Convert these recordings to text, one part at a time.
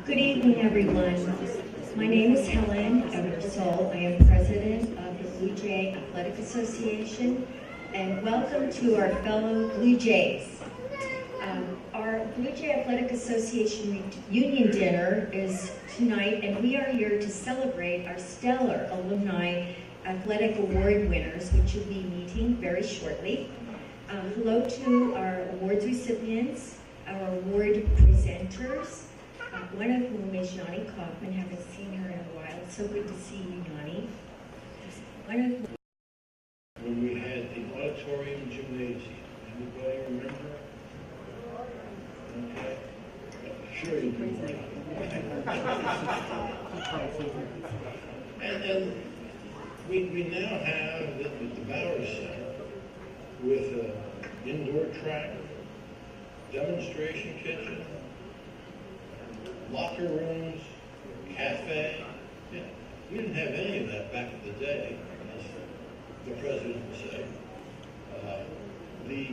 Good evening, everyone. My name is Helen Eversole. I am president of the Blue Jay Athletic Association, and welcome to our fellow Blue Jays. Our Blue Jay Athletic Association Union Dinner is tonight, and we are here to celebrate our stellar Alumni Athletic Award winners, which will be meeting very shortly. Hello to our awards recipients, our award presenters, one of whom is Jana Coffman. Haven't seen her in a while. It's so good to see you, Jana. When we had the auditorium gymnasium, anybody remember? Okay. Sure you do. And we now have the Bowers Center with an indoor track, demonstration kitchen, locker rooms, cafe. Yeah, we didn't have any of that back in the day, as the president would say. The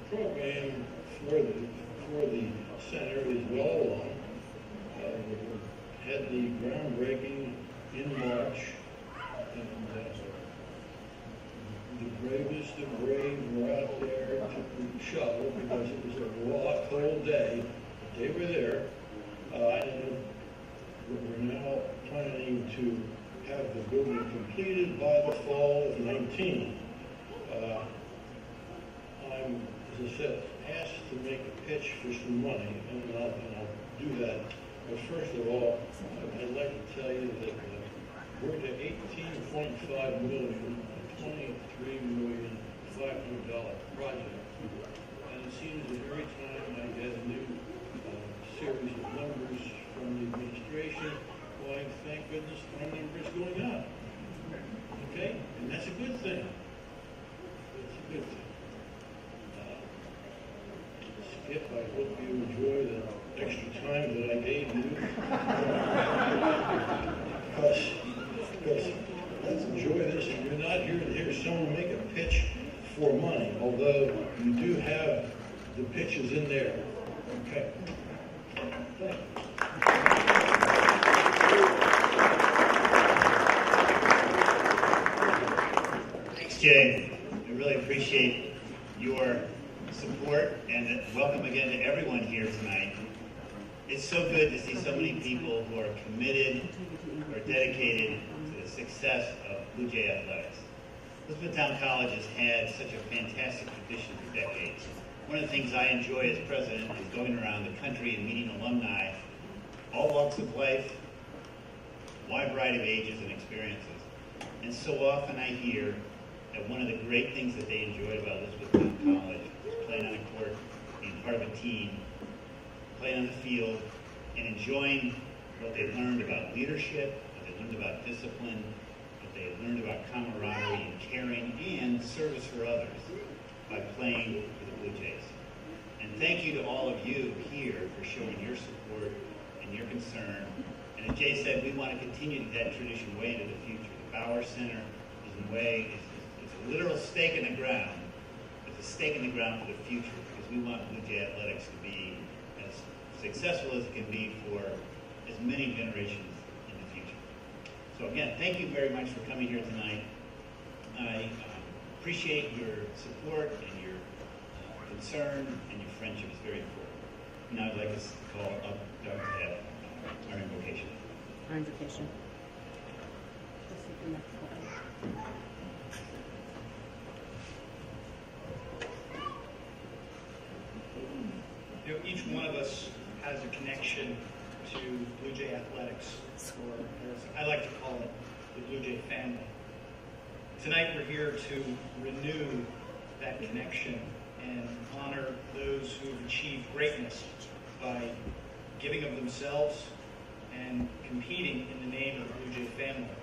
program for the center is well along. Had the groundbreaking in March, and the bravest of brave were out there to shovel because it was a raw, cold day. They were there. And we're now planning to have the building completed by the fall of 19. I'm, as I said, asked to make a pitch for some money, and I'll do that. But first of all, I'd like to tell you that we're to $18.5 million, a $23,500,000 project. And it seems that every time I get a new series of numbers from the administration, why, thank goodness, our number's going up. Okay? And that's a good thing. It's a good thing. Skip, I hope you enjoy the extra time that I gave you. Because let's enjoy this. You're not here to hear someone make a pitch for money, although you do have the pitches in there. Okay. Thanks, Jay. I really appreciate your support, and welcome again to everyone here tonight. It's so good to see so many people who are committed or dedicated to the success of Blue Jay athletics. Elizabethtown College has had such a fantastic tradition for decades. One of the things I enjoy as president is going around the country and meeting alumni, all walks of life, wide variety of ages and experiences. And so often I hear that one of the great things that they enjoyed about Elizabethtown College was playing on a court, being part of a team, playing on the field, and enjoying what they learned about leadership, what they learned about discipline, what they learned about camaraderie and caring, and service for others by playing for the Blue Jays. And thank you to all of you here for showing your support and your concern. And as Jay said, we want to continue that tradition way into the future. The Bauer Center is in a way, it's a literal stake in the ground. It's a stake in the ground for the future, because we want Blue Jay athletics to be as successful as it can be for as many generations in the future. So again, thank you very much for coming here tonight. I appreciate your support and your concern and your friendship is very important. Now I'd like to call up Doug to have our invocation. Our invocation. You know, each one of us has a connection to Blue Jay athletics, or as I like to call it, the Blue Jay family. Tonight we're here to renew that connection and honor those who have achieved greatness by giving of themselves and competing in the name of the Blue Jay family.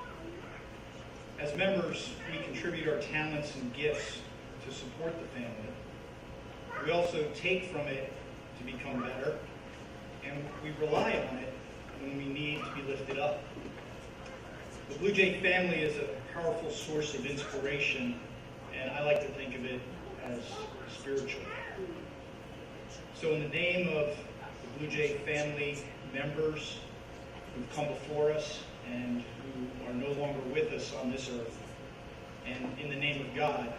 As members, we contribute our talents and gifts to support the family. We also take from it to become better, and we rely on it when we need to be lifted up. The Blue Jay family is a powerful source of inspiration, and I like to think of it as spiritual. So in the name of the Blue Jay family members who've come before us and who are no longer with us on this earth. And in the name of God,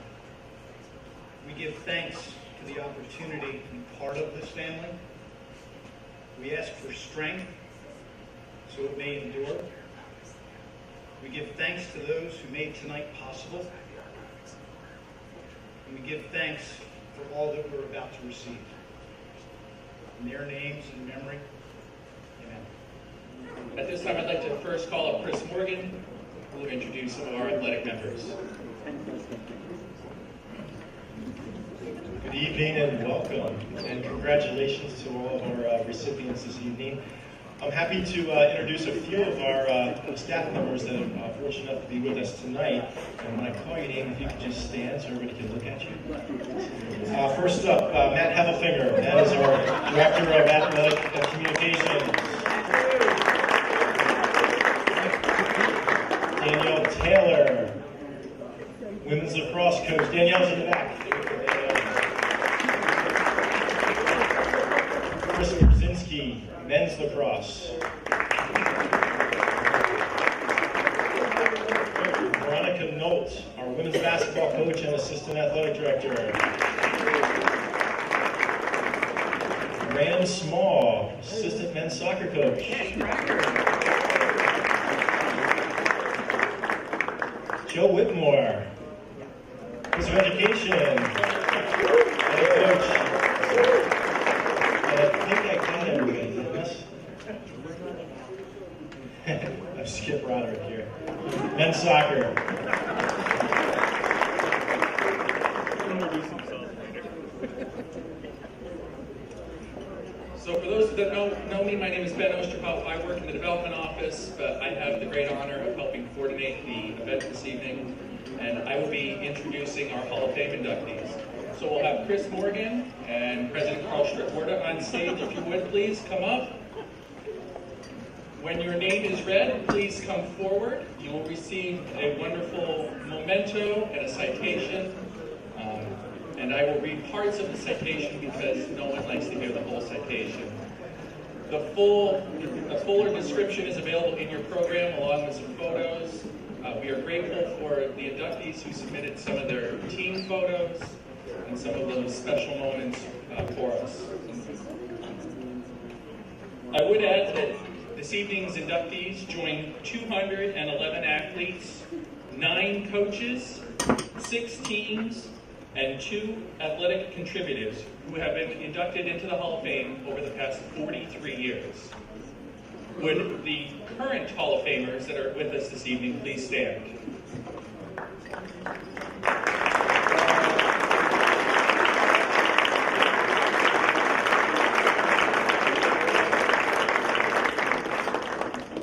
we give thanks for the opportunity to be part of this family. We ask for strength so it may endure. We give thanks to those who made tonight possible. And we give thanks for all that we're about to receive. In their names and memory, amen. At this time, I'd like to first call up Chris Morgan, who will introduce some of our athletic members. Good evening and welcome, and congratulations to all of our recipients this evening. I'm happy to introduce a few of our staff members that are fortunate enough to be with us tonight. And when I call your name, if you could just stand so everybody can look at you. First up, Matt Heffelfinger. Matt is our Director of Athletic Communications. Danielle Taylor, Women's Lacrosse Coach. Danielle's in the back. Chris Brzezinski, Men's Lacrosse. Veronica Nolt, our Women's Basketball Coach and Assistant Athletic Director. Rand Small, Assistant Men's Soccer Coach. Joe Whitmore, Office of Education, Head Coach. I think I got everybody, didn't I? I'm Skip Roderick here. Men's Soccer. So for those that know me, my name is Ben Osterhoff. I work in the development office, but I have the great honor of helping coordinate the event this evening, and I will be introducing our Hall of Fame inductees. So we'll have Chris Morgan and President Carl Strickwerda on stage. If you would, please come up. When your name is read, please come forward. You will receive a wonderful memento and a citation. And I will read parts of the citation because no one likes to hear the whole citation. The fuller description is available in your program along with some photos. We are grateful for the inductees who submitted some of their team photos and some of those special moments for us. I would add that this evening's inductees join 211 athletes, 9 coaches, 6 teams, and 2 athletic contributors who have been inducted into the Hall of Fame over the past 43 years. Would the current Hall of Famers that are with us this evening please stand?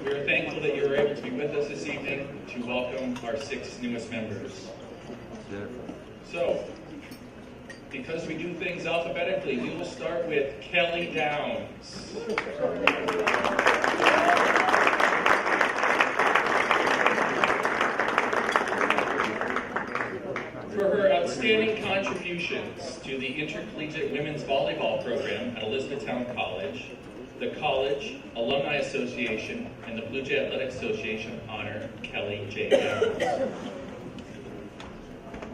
We are thankful that you are able to be with us this evening to welcome our 6 newest members. So, because we do things alphabetically, we will start with Kelly Downs. For her outstanding contributions to the Intercollegiate Women's Volleyball Program at Elizabethtown College, the College, Alumni Association, and the Blue Jay Athletic Association honor Kelly J. Downs.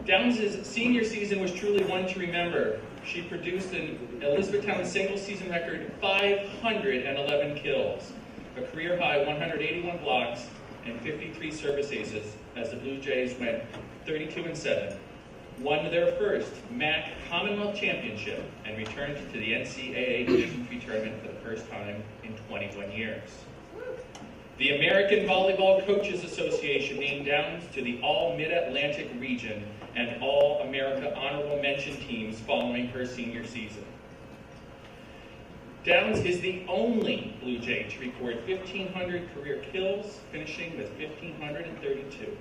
Downs' senior season was truly one to remember. She produced an Elizabethtown single-season record 511 kills, a career-high 181 blocks, and 53 service aces as the Blue Jays went 32-7, won their first MAC Commonwealth Championship, and returned to the NCAA Division III tournament for the first time in 21 years. The American Volleyball Coaches Association named Downs to the All-Mid-Atlantic region and All-America Honorable Mention teams following her senior season. Downs is the only Blue Jay to record 1,500 career kills, finishing with 1,532.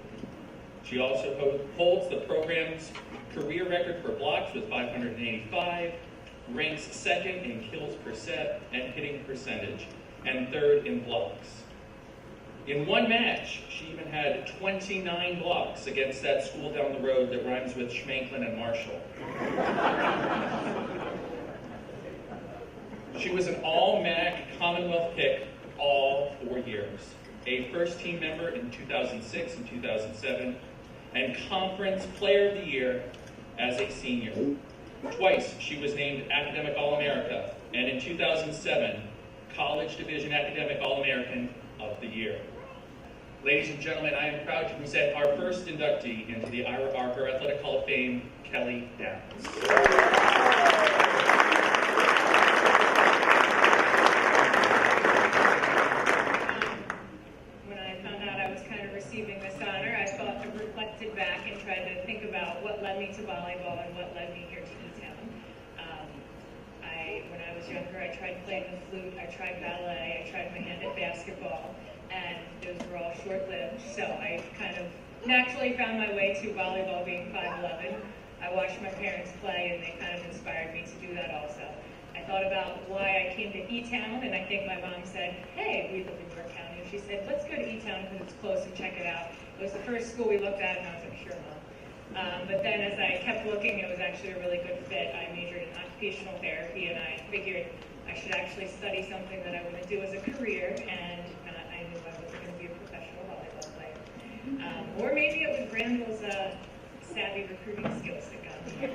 She also holds the program's career record for blocks with 585, ranks 2nd in kills per set and hitting percentage, and 3rd in blocks. In one match, she even had 29 blocks against that school down the road that rhymes with Schmanklin and Marshall. She was an all-MAC Commonwealth pick all 4 years. a first team member in 2006 and 2007, and Conference Player of the Year as a senior. Twice she was named Academic All-America, and in 2007, College Division Academic All-American of the Year. Ladies and gentlemen, I am proud to present our first inductee into the Ira R. Herr Athletic Hall of Fame, Kelly Downs. When I found out I was kind of receiving this honor, I thought and reflected back and tried to think about what led me to volleyball and what led me here to E-Town. When I was younger, I tried playing the flute, I tried ballet, I tried my hand at basketball, and those were all short-lived, so I kind of naturally found my way to volleyball, being 5'11". I watched my parents play, and they kind of inspired me to do that also. I thought about why I came to E-Town, and I think my mom said, hey, we live in York County, and she said, let's go to E-Town because it's close and check it out. It was the first school we looked at, and I was like, sure, Mom. But then as I kept looking, it was actually a really good fit. I majored in occupational therapy, and I figured I should actually study something that I want to do as a career, and I knew I wasn't going to be a professional volleyball player. Or maybe it was Randall's savvy recruiting skills that got me here.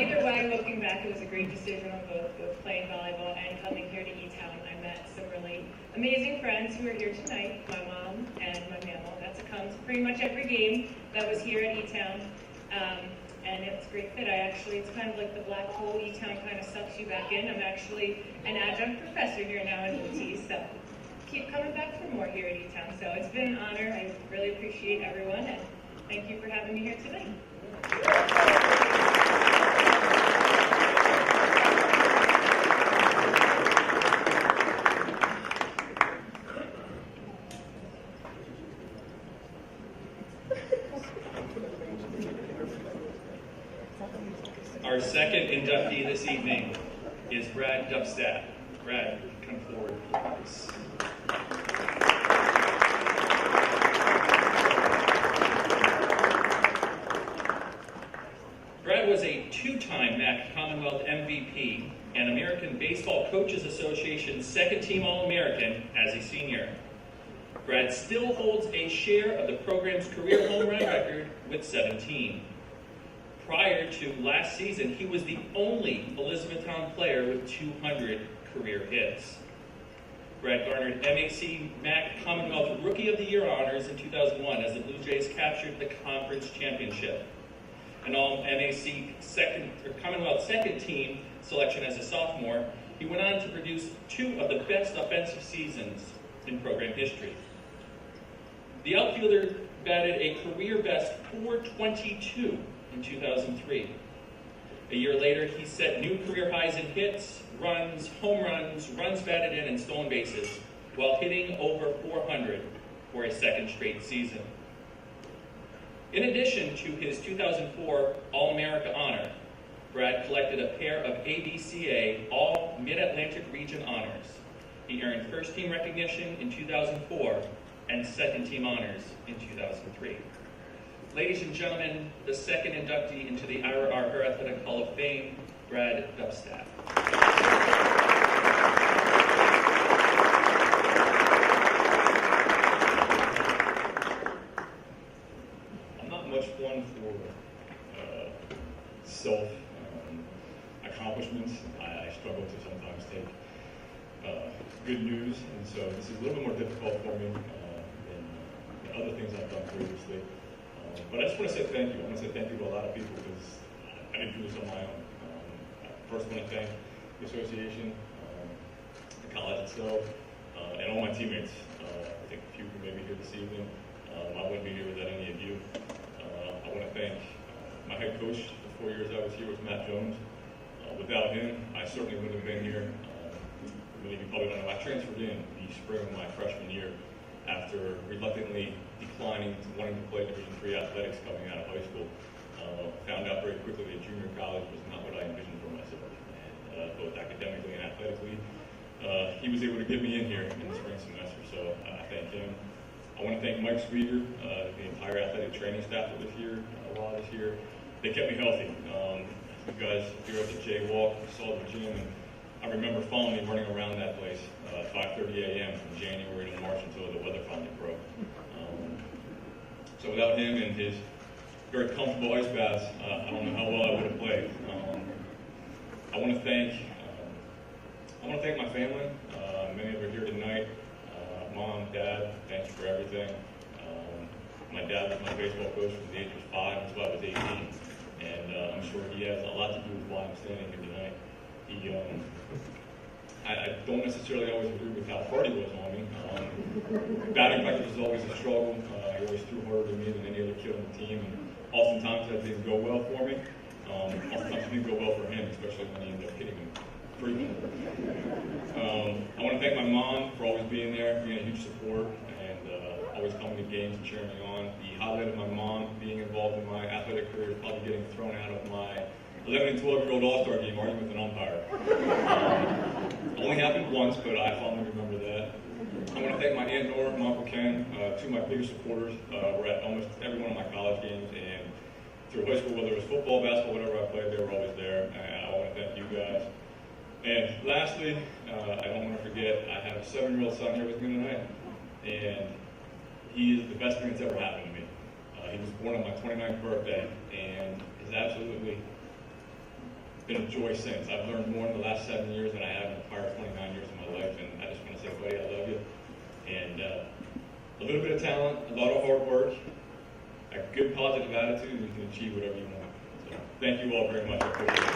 Either way, looking back, it was a great decision on both playing volleyball and coming here to E-Town. I met some really amazing friends who are here tonight, my mom and my mammal. That's a comes pretty much every game that was here at E-Town. And it's a great fit. It's kind of like the black hole. E-Town kind of sucks you back in. I'm actually an adjunct professor here now in UT, so keep coming back for more here at E-Town. So it's been an honor. I really appreciate everyone, and thank you for having me here tonight. Our second inductee this evening is Brad Dubstaff. Brad, come forward, please. Brad was a two-time MAC Commonwealth MVP and American Baseball Coaches Association second-team All-American as a senior. Brad still holds a share of the program's career home run record with 17. Prior to last season, he was the only Elizabethtown player with 200 career hits. Brad garnered MAC Commonwealth Rookie of the Year honors in 2001 as the Blue Jays captured the conference championship. An All-MAC Commonwealth second team selection as a sophomore, he went on to produce two of the best offensive seasons in program history. The outfielder batted a career best .422 in 2003. A year later, he set new career highs in hits, runs, home runs, runs batted in, and stolen bases, while hitting over 400 for a second straight season. In addition to his 2004 All-America honor, Brad collected a pair of ABCA All Mid-Atlantic Region honors. He earned first-team recognition in 2004 and second-team honors in 2003. Ladies and gentlemen, the second inductee into the Ira R. Herr Athletic Hall of Fame, Brad Dubstaff. I'm not much one for self accomplishments. I struggle to sometimes take good news, and so this is a little bit more difficult for me than other things I've done previously. But I just want to say thank you. I want to say thank you to a lot of people because I didn't do this on my own. I first want to thank the association, the college itself, and all my teammates. I think a few who may be here this evening. I wouldn't be here without any of you. I want to thank my head coach. The 4 years I was here was Matt Jones. Without him, I certainly wouldn't have been here. Many of you probably don't know, I transferred in the spring of my freshman year after reluctantly declining to wanting to play Division III athletics coming out of high school. Found out very quickly that junior college was not what I envisioned for myself, and both academically and athletically. He was able to get me in here in the spring semester, so I thank him. I want to thank Mike Sweeter, the entire athletic training staff that was here while I was here. They kept me healthy. You guys, if you're at the J Walk, you saw the gym, and I remember fondly running around that place at 5:30 a.m. from January to March until the weather finally broke. So without him and his very comfortable ice baths, I don't know how well I would have played. I want to thank my family. Many of you are here tonight. Mom, Dad, thank you for everything. My dad was my baseball coach from the age of 5 until I was 18, and I'm sure he has a lot to do with why I'm standing here tonight. I don't necessarily always agree with how hard he was on me. Batting practice was always a struggle. He always threw harder than me than any other kid on the team, and oftentimes that didn't go well for me. Oftentimes it didn't go well for him, especially when he ended up hitting him frequently. I want to thank my mom for always being there, being a huge support, and always coming to games and cheering me on. The highlight of my mom being involved in my athletic career is probably getting thrown out of my 11 and 12-year-old all-star game arguing with an umpire. Only happened once, but I fondly remember that. I want to thank my Aunt Nora and my Uncle Ken, two of my biggest supporters. Were at almost every one of my college games, and through high school, whether it was football, basketball, whatever I played, they were always there. And I want to thank you guys. And lastly, I don't want to forget, I have a 7-year-old son here with me tonight, and he is the best thing that's ever happened to me. He was born on my 29th birthday, and has absolutely been a joy since. I've learned more in the last 7 years than I have in the prior 29 years of my life, and I just want to say, buddy, I love you. And a little bit of talent, a lot of hard work, a good positive attitude, and you can achieve whatever you want. So thank you all very much. I appreciate it.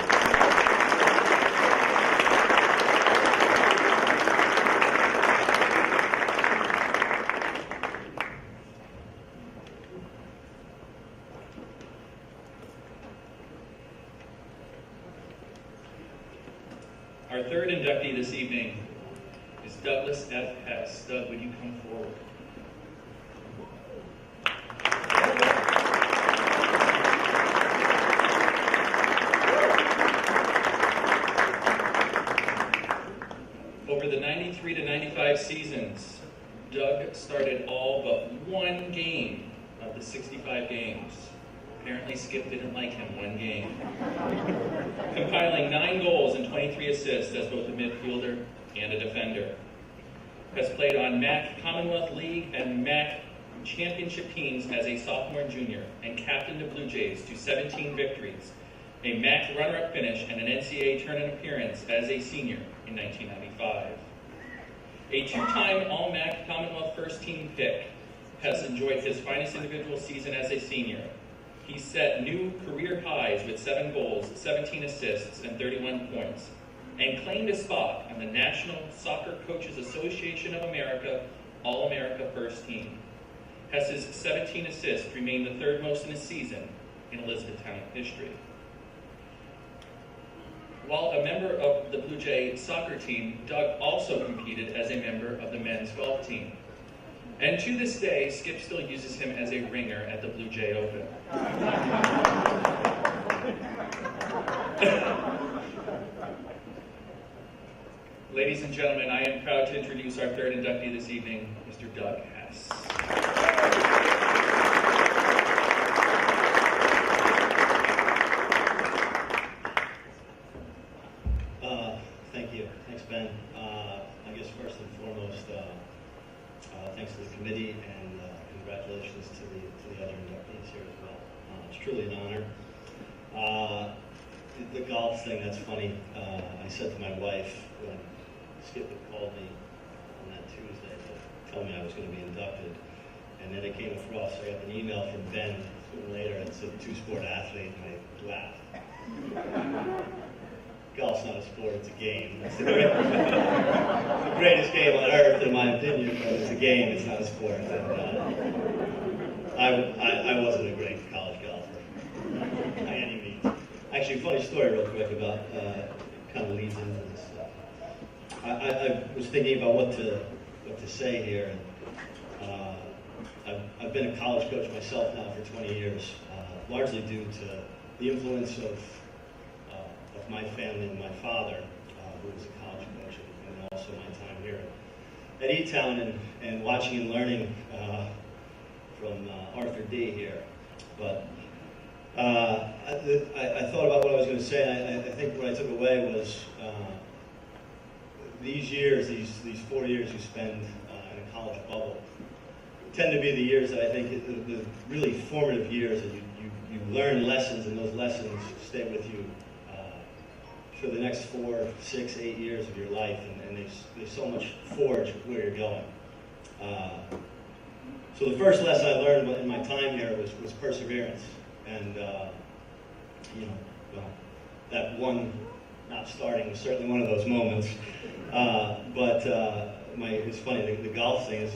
Our third inductee this evening is Douglas F. Hess. Doug, would you come forward? Over the 93 to 95 seasons, Doug started all but one game of the 65 games. Apparently Skip didn't like him one game. Compiling 9 goals and 23 assists as both a midfielder and a defender. Has played on MAC Commonwealth League and MAC Championship teams as a sophomore and junior, and captained the Blue Jays to 17 victories, a MAC runner-up finish, and an NCAA tournament appearance as a senior in 1995. A 2-time All-MAC Commonwealth first team pick, Hess enjoyed his finest individual season as a senior. He set new career highs with 7 goals, 17 assists, and 31 points, and claimed a spot on the National Soccer Coaches Association of America All-America First Team. Hess's 17 assists remain the 3rd most in a season in Elizabethtown history. While a member of the Blue Jay soccer team, Doug also competed as a member of the men's golf team. And to this day, Skip still uses him as a ringer at the Blue Jay Open. Ladies and gentlemen, I am proud to introduce our third inductee this evening, Mr. Doug Hess. Thank you. Thanks, Ben. I guess first and foremost, thanks to the committee, and congratulations to the other inductees here as well. It's truly an honor. The golf thing, that's funny. I said to my wife when Skip had called me on that Tuesday to tell me I was going to be inducted, and then it came across, I got an email from Ben soon later, and it said 2-sport athlete, and I laughed. Golf's not a sport, it's a game. It's the greatest game on earth, in my opinion, but it's a game, it's not a sport. And I wasn't a great college golfer, by any means. Actually, funny story real quick about, kind of leads into this stuff. I was thinking about what to say here, and I've been a college coach myself now for 20 years, largely due to the influence of my family and my father, who was a college coach, and also my time here at E-Town, and watching and learning from Arthur D. here. But I thought about what I was going to say, and I think what I took away was these years, these 4 years you spend in a college bubble, tend to be the years that I think the really formative years that you learn lessons, and those lessons stay with you for the next 4, 6, 8 years of your life, and they so much forge where you're going. So the first lesson I learned in my time here was perseverance, and that one not starting was certainly one of those moments. It's funny, the golf thing is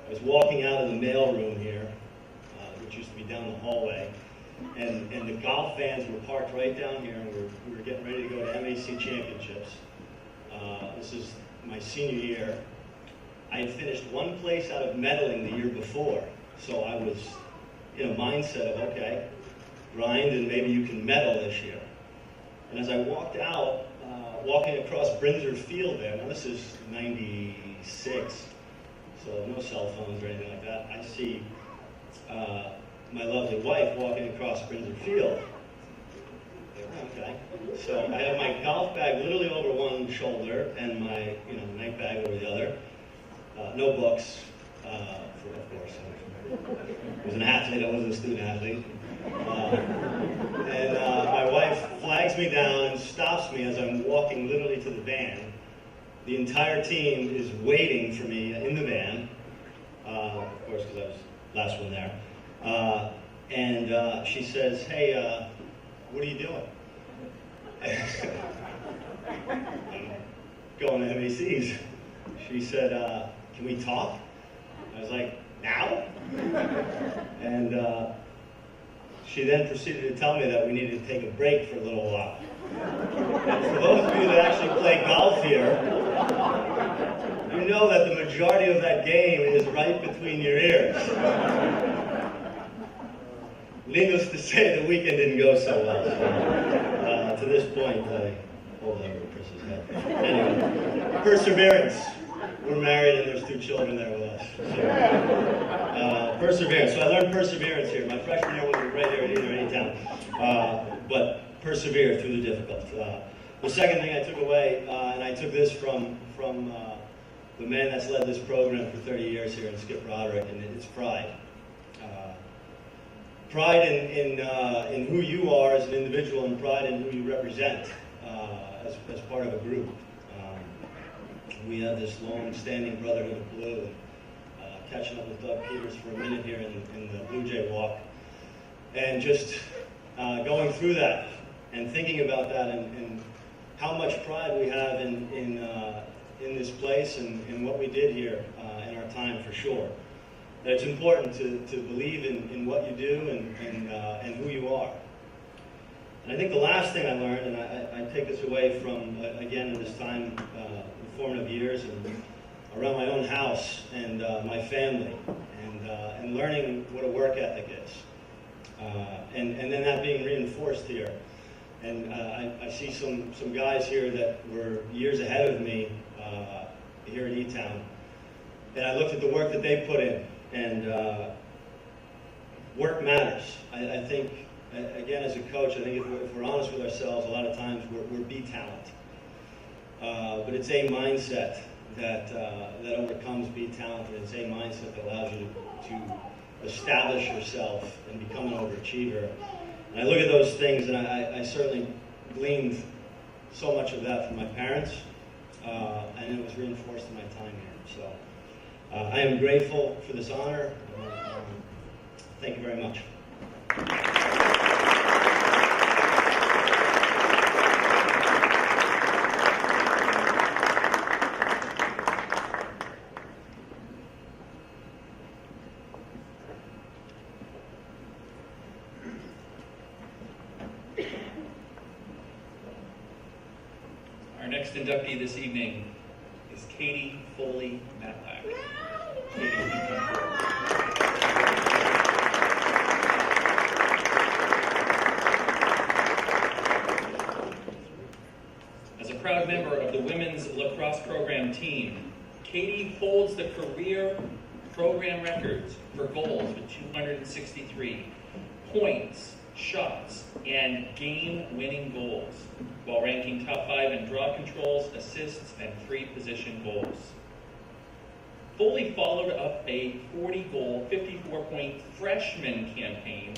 I was walking out of the mailroom here, which used to be down the hallway, and the golf fans were parked right down here, and we were getting ready to go to MAC championships. This is my senior year. I had finished one place out of medaling the year before, so I was in a mindset of, okay, grind and maybe you can medal this year. And as I walked out, walking across Brinzer Field there, now this is 96, so no cell phones or anything like that, I see my lovely wife walking across Brinzer Field. Okay, so I have my golf bag literally over one shoulder and my night bag over the other. No books, of course. I was an athlete, I wasn't a student athlete. And my wife flags me down and stops me as I'm walking literally to the van. The entire team is waiting for me in the van, of course, because I was last one there. And she says, "Hey, what are you doing?" I'm going to MACs. She said, "Can we talk?" I was like, "Now?" And she then proceeded to tell me that we needed to take a break for a little while. And for those of you that actually play golf here, you know that the majority of that game is right between your ears. Needless to say, the weekend didn't go so well. So, to this point, I hold over Chris's head. Anyway, perseverance. We're married and there's 2 children there with us. So, perseverance. So I learned perseverance here. My freshman year wasn't right there either, anytime. But persevere through the difficult. The second thing I took away, and I took this from the man that's led this program for 30 years here, and Skip Roderick, and it's pride. Pride in who you are as an individual, and pride in who you represent as part of a group. We have this long-standing Brotherhood of Blue, and catching up with Doug Peters for a minute here in the Blue Jay Walk, and just going through that and thinking about that and how much pride we have in this place and what we did here in our time, for sure. That it's important to believe in what you do and who you are. And I think the last thing I learned, and I take this away from, again, in this time, formative years, and around my own house and my family, and learning what a work ethic is. And then that being reinforced here. And I see some guys here that were years ahead of me here at E-Town. And I looked at the work that they put in, and work matters. I think, again, as a coach, I think if we're honest with ourselves, a lot of times we're B talent. But it's a mindset that overcomes B talent, and it's a mindset that allows you to establish yourself and become an overachiever. And I look at those things, and I certainly gleaned so much of that from my parents, and it was reinforced in my time here. So I am grateful for this honor. Thank you very much. Our next inductee this evening is Katie Foley Matlack. Katie, you come forward. As a proud member of the women's lacrosse program team, Katie holds the career program records for goals with 263, points shots, and game-winning goals, while ranking top 5 in draw controls, assists, and free position goals. Foley followed up a 40-goal, 54-point freshman campaign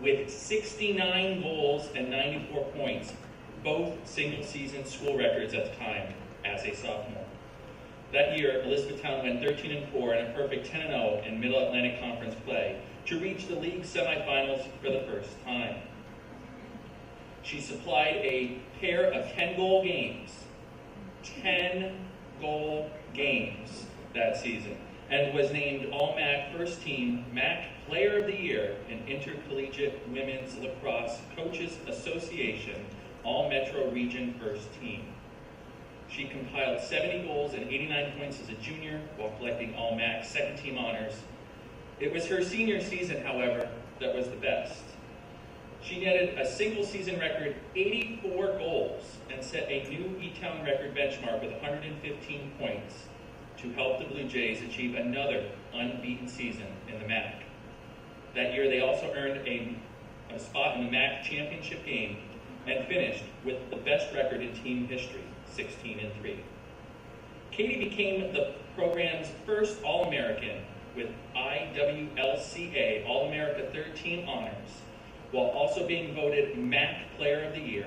with 69 goals and 94 points, both single-season school records at the time as a sophomore. That year, Elizabethtown went 13-4 and a perfect 10-0 in Middle Atlantic Conference play to reach the league semifinals for the first time. She supplied a pair of 10-goal games, 10-goal games that season, and was named All-MAC First Team MAC Player of the Year in Intercollegiate Women's Lacrosse Coaches Association All-Metro Region First Team. She compiled 70 goals and 89 points as a junior while collecting All-MAC second team honors. It was her senior season, however, that was the best. She netted a single season record 84 goals and set a new E-Town record benchmark with 115 points to help the Blue Jays achieve another unbeaten season in the MAC. That year, they also earned a spot in the MAC championship game and finished with the best record in team history, 16-3. Katie became the program's first All-American with IWLCA All-America Third Team honors, while also being voted MAC Player of the Year,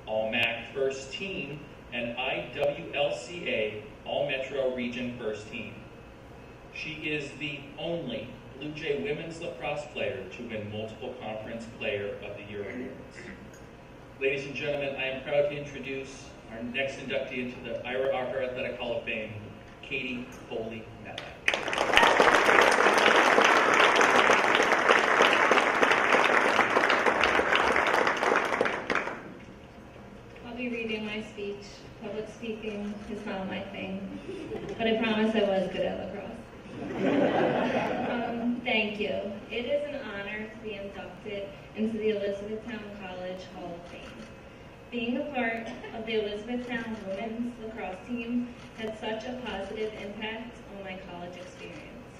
All-MAC First Team, and IWLCA All-Metro Region First Team. She is the only Blue Jay women's lacrosse player to win multiple Conference Player of the Year awards. Ladies and gentlemen, I am proud to introduce our next inductee into the Ira R. Herr Athletic Hall of Fame, Katie Foley Matlack. I'll be reading my speech. Public speaking is not my thing, but I promise I was good at lacrosse. Thank you. It is an honor to be inducted into the Elizabethtown College Hall of Fame. Being a part of the Elizabethtown women's lacrosse team had such a positive impact on my college experience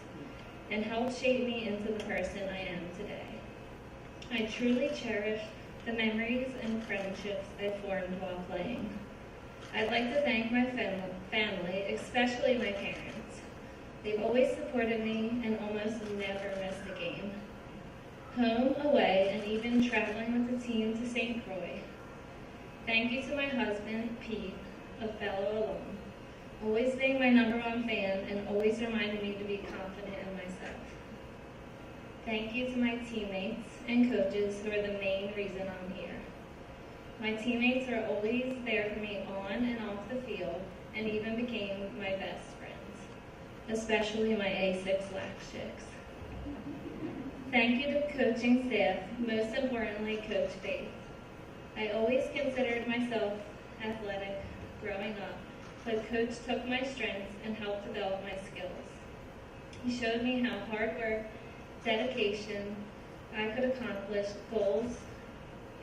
and helped shape me into the person I am today. I truly cherish the memories and friendships I formed while playing. I'd like to thank my family, especially my parents. They've always supported me and almost never missed a game. Home, away, and even traveling with the team to St. Croix. Thank you to my husband, Pete, a fellow alum, always being my #1 fan and always reminding me to be confident in myself. Thank you to my teammates and coaches who are the main reason I'm here. My teammates are always there for me on and off the field and even became my best friends, especially my A6 Lax Chicks. Thank you to coaching staff, most importantly, Coach Faith. I always considered myself athletic growing up, but Coach took my strengths and helped develop my skills. He showed me how hard work, dedication, I could accomplish goals.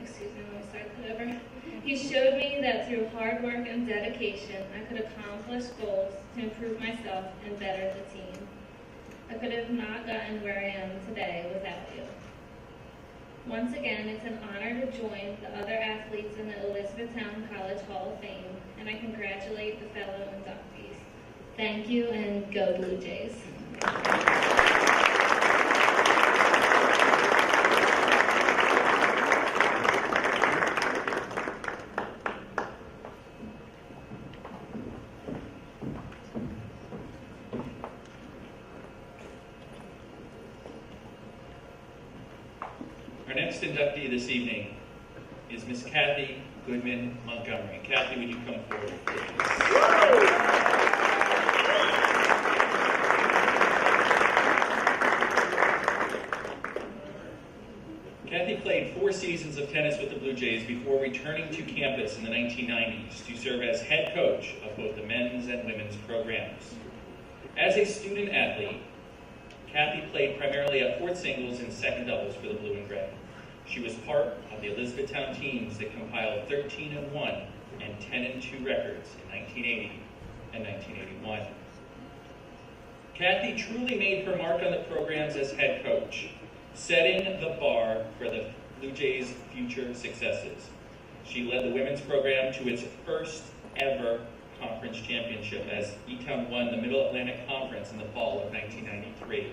Excuse me, let me start that over. He showed me that through hard work and dedication, I could accomplish goals to improve myself and better the team. I could have not gotten where I am today without you. Once again, it's an honor to join the other athletes in the Elizabethtown College Hall of Fame, and I congratulate the fellow inductees. Thank you, and go Blue Jays. Our next inductee this evening is Miss Kathy Goodman Montgomery. Kathy, would you come forward, please? Kathy played 4 seasons of tennis with the Blue Jays before returning to campus in the 1990s to serve as head coach of both the men's and women's programs. As a student athlete, Kathy played primarily at Fort Singles and second doubles for the Blue and Gray. She was part of the Elizabethtown teams that compiled 13-1 and 10-2 records in 1980 and 1981. Kathy truly made her mark on the programs as head coach, setting the bar for the Blue Jays' future successes. She led the women's program to its first ever conference championship as E-Town won the Middle Atlantic Conference in the fall of 1993.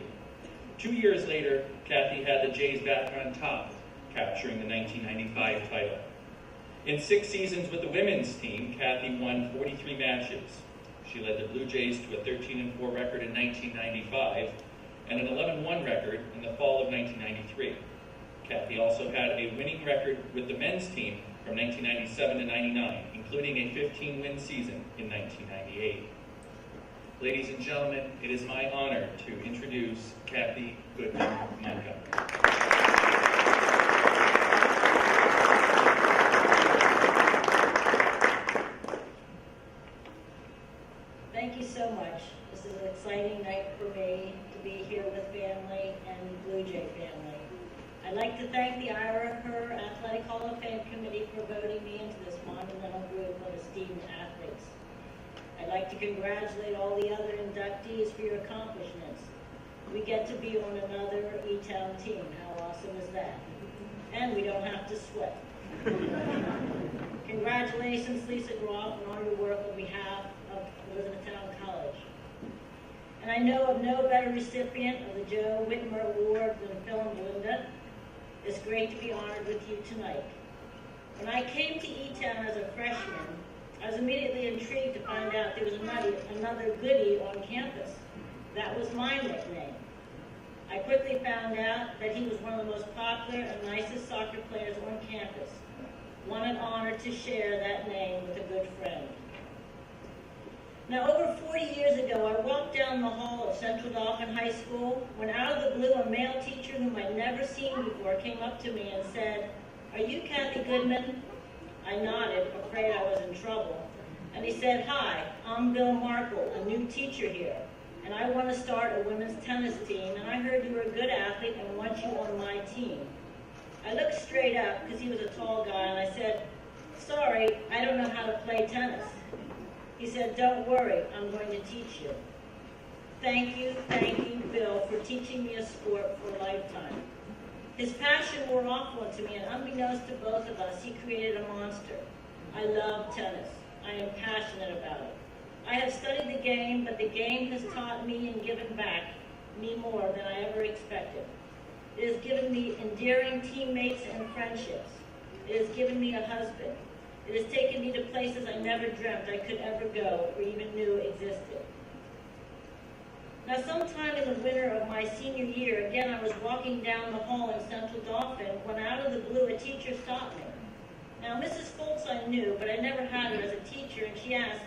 2 years later, Kathy had the Jays back on top, capturing the 1995 title. In 6 seasons with the women's team, Kathy won 43 matches. She led the Blue Jays to a 13-4 record in 1995 and an 11-1 record in the fall of 1993. Kathy also had a winning record with the men's team from 1997 to 99, including a 15-win season in 1998. Ladies and gentlemen, it is my honor to introduce Kathy Goodman Montgomery. Thank you so much. This is an exciting night for me to be here with family and Blue Jay family. I'd like to thank the Ira Herr Athletic Hall of Fame Committee for voting me into this monumental group of esteemed athletes. I'd like to congratulate all the other inductees for your accomplishments. We get to be on another E-Town team. How awesome is that? And we don't have to sweat. Congratulations, Lisa Groff, on all your work on behalf of Elizabethtown College. And I know of no better recipient of the Joe Whitmer Award than Phil and Belinda. It's great to be honored with you tonight. When I came to E-Town as a freshman, I was immediately intrigued to find out there was another goodie on campus. That was my nickname. I quickly found out that he was one of the most popular and nicest soccer players on campus. One an honor to share that name with a good friend. Now, over 40 years ago, I walked down the hall of Central Dauphin High School when out of the blue, a male teacher whom I'd never seen before came up to me and said, "Are you Kathy Goodman?" I nodded, afraid I was in trouble. And he said, "Hi, I'm Bill Markle, a new teacher here, and I want to start a women's tennis team, and I heard you were a good athlete and want you on my team." I looked straight up because he was a tall guy, and I said, "Sorry, I don't know how to play tennis." He said, "Don't worry, I'm going to teach you." Thank you, Bill, for teaching me a sport for a lifetime. His passion wore off onto me, and unbeknownst to both of us, he created a monster. I love tennis. I am passionate about it. I have studied the game, but the game has taught me and given back me more than I ever expected. It has given me endearing teammates and friendships. It has given me a husband. It has taken me to places I never dreamt I could ever go or even knew existed. Now, sometime in the winter of my senior year, again, I was walking down the hall in Central Dauphin when out of the blue a teacher stopped me. Now, Mrs. Foltz I knew, but I never had her as a teacher, and she asked,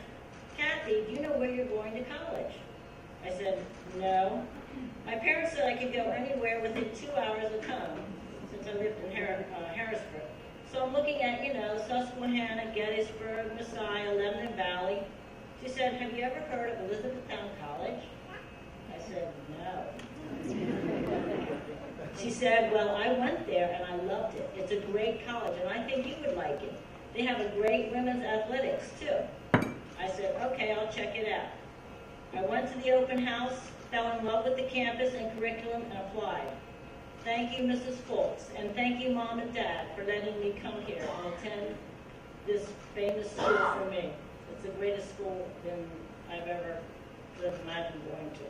"Kathy, do you know where you're going to college?" I said, "No." My parents said I could go anywhere within 2 hours of home, since I lived in Harrisburg. So I'm looking at, Susquehanna, Gettysburg, Messiah, Lebanon Valley. She said, "Have you ever heard of Elizabethtown College?" I said, "No." She said, "Well, I went there and I loved it. It's a great college and I think you would like it. They have a great women's athletics too." I said, "Okay, I'll check it out." I went to the open house, fell in love with the campus and curriculum, and applied. Thank you, Mrs. Foltz, and thank you, Mom and Dad, for letting me come here and attend this famous school for me. It's the greatest school than I've ever could have imagined going to.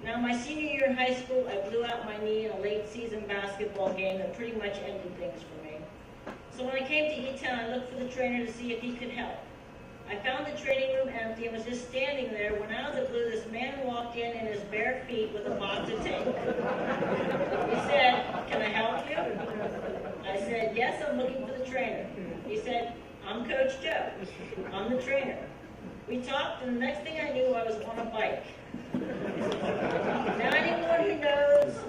Now, my senior year in high school, I blew out my knee in a late season basketball game that pretty much ended things for me. So when I came to E-Town, I looked for the trainer to see if he could help. I found the training room empty and was just standing there when out of the blue this man walked in his bare feet with a box of tape. He said, "Can I help you?" I said, "Yes, I'm looking for the trainer." He said, "I'm Coach Joe. I'm the trainer." We talked, and the next thing I knew, I was on a bike. Now, anyone who knows,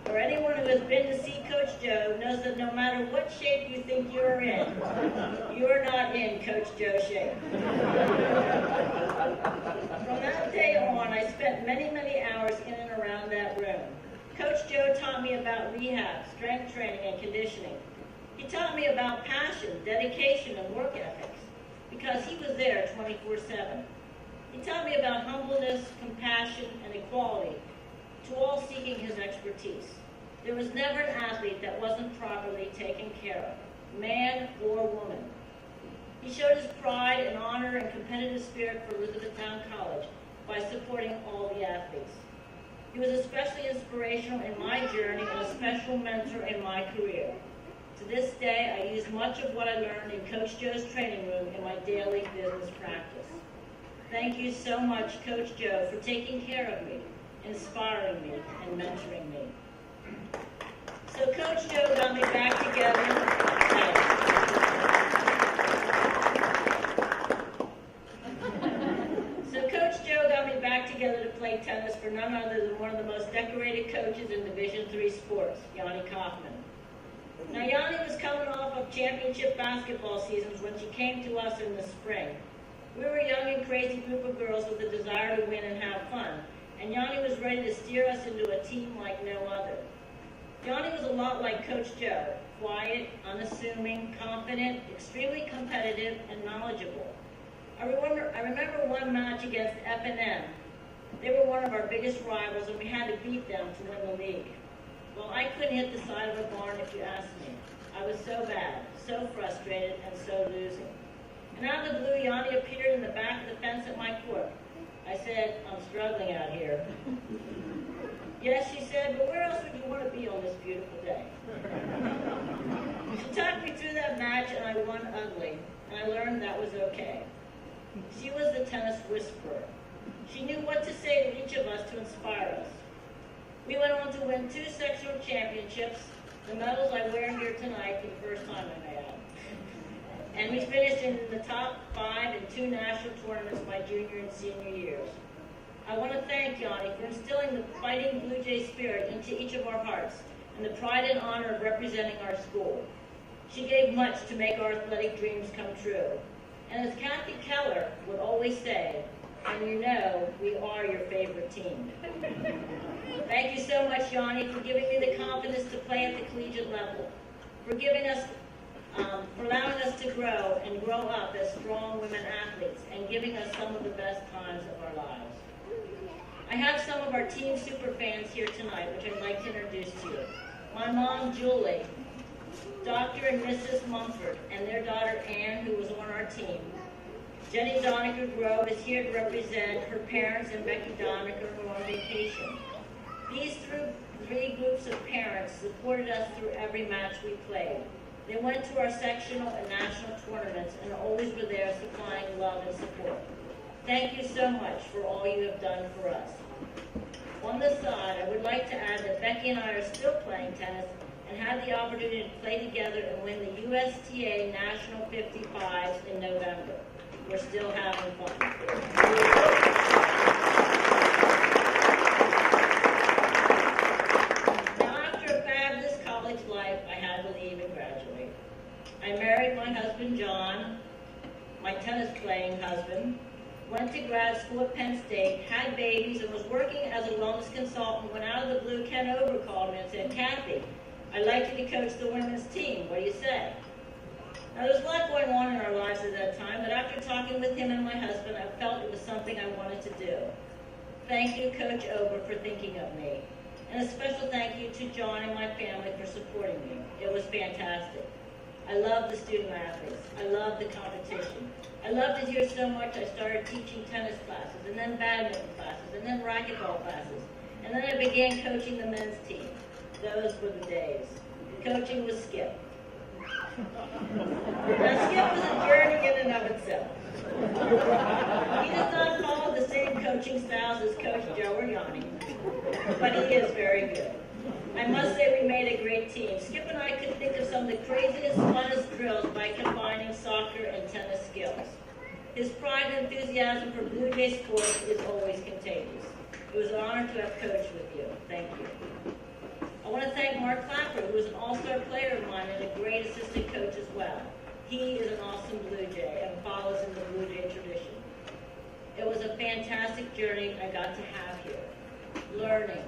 or anyone who has been to see Coach Joe, knows that no matter what shape you think you're in, you're not in Coach Joe shape. From that day on, I spent many, many hours in and around that room. Coach Joe taught me about rehab, strength training, and conditioning. He taught me about passion, dedication, and work ethics, because he was there 24/7. He taught me about humbleness, compassion, and equality, to all seeking his expertise. There was never an athlete that wasn't properly taken care of, man or woman. He showed his pride and honor and competitive spirit for Elizabethtown College by supporting all the athletes. He was especially inspirational in my journey and a special mentor in my career. To this day, I use much of what I learned in Coach Joe's training room in my daily business practice. Thank you so much, Coach Joe, for taking care of me, inspiring me, and mentoring me. So Coach Joe got me back together. Together to play tennis for none other than one of the most decorated coaches in Division III sports, Jana Coffman. Now, Jana was coming off of championship basketball seasons when she came to us in the spring. We were a young and crazy group of girls with a desire to win and have fun, and Jana was ready to steer us into a team like no other. Jana was a lot like Coach Joe, quiet, unassuming, confident, extremely competitive, and knowledgeable. I remember one match against F&M. They were one of our biggest rivals, and we had to beat them to win the league. Well, I couldn't hit the side of a barn if you asked me. I was so bad, so frustrated, and so losing. And out of the blue, Yanni appeared in the back of the fence at my court. I said, I'm struggling out here. Yes, she said, but where else would you want to be on this beautiful day? She talked me through that match, and I won ugly, and I learned that was okay. She was the tennis whisperer. She knew what to say to each of us to inspire us. We went on to win 2 sectional championships, the medals I wear here tonight for the first time, I may add. And we finished in the top 5 in 2 national tournaments my junior and senior years. I want to thank Yanni for instilling the fighting Blue Jay spirit into each of our hearts and the pride and honor of representing our school. She gave much to make our athletic dreams come true. And as Kathy Keller would always say, and you know, we are your favorite team. Thank you so much, Yanni, for giving me the confidence to play at the collegiate level, for giving us, for allowing us to grow and grow up as strong women athletes, and giving us some of the best times of our lives. I have some of our team super fans here tonight, which I'd like to introduce to you. My mom, Julie, Dr. and Mrs. Mumford, and their daughter, Ann, who was on our team. Jenny Doniker Grove is here to represent her parents and Becky Doniker, who are on vacation. These 3 groups of parents supported us through every match we played. They went to our sectional and national tournaments and always were there supplying love and support. Thank you so much for all you have done for us. On the side, I would like to add that Becky and I are still playing tennis and had the opportunity to play together and win the USTA National 55s in November. We're still having fun. Now, after a fabulous college life, I had to leave and graduate. I married my husband, John, my tennis playing husband, went to grad school at Penn State, had babies, and was working as a wellness consultant when out of the blue, Ken Ober called me and said, Kathy, I'd like you to coach the women's team. What do you say? Now, there's a lot going on in our lives at that time, but after talking with him and my husband, I felt it was something I wanted to do. Thank you, Coach Ober, for thinking of me. And a special thank you to John and my family for supporting me. It was fantastic. I love the student athletes. I love the competition. I loved it here so much I started teaching tennis classes, and then badminton classes, and then racquetball classes. And then I began coaching the men's team. Those were the days. Coaching was Skip. Now, Skip was a journey in and of itself. He does not follow the same coaching styles as Coach Joe or Yanni, but he is very good. I must say we made a great team. Skip and I could think of some of the craziest, funnest drills by combining soccer and tennis skills. His pride and enthusiasm for Blue Jay sports is always contagious. It was an honor to have coached with you. Thank you. I want to thank Mark Clapper, who was an all-star player of mine and a great assistant coach as well. He is an awesome Blue Jay and follows in the Blue Jay tradition. It was a fantastic journey I got to have here. Learning,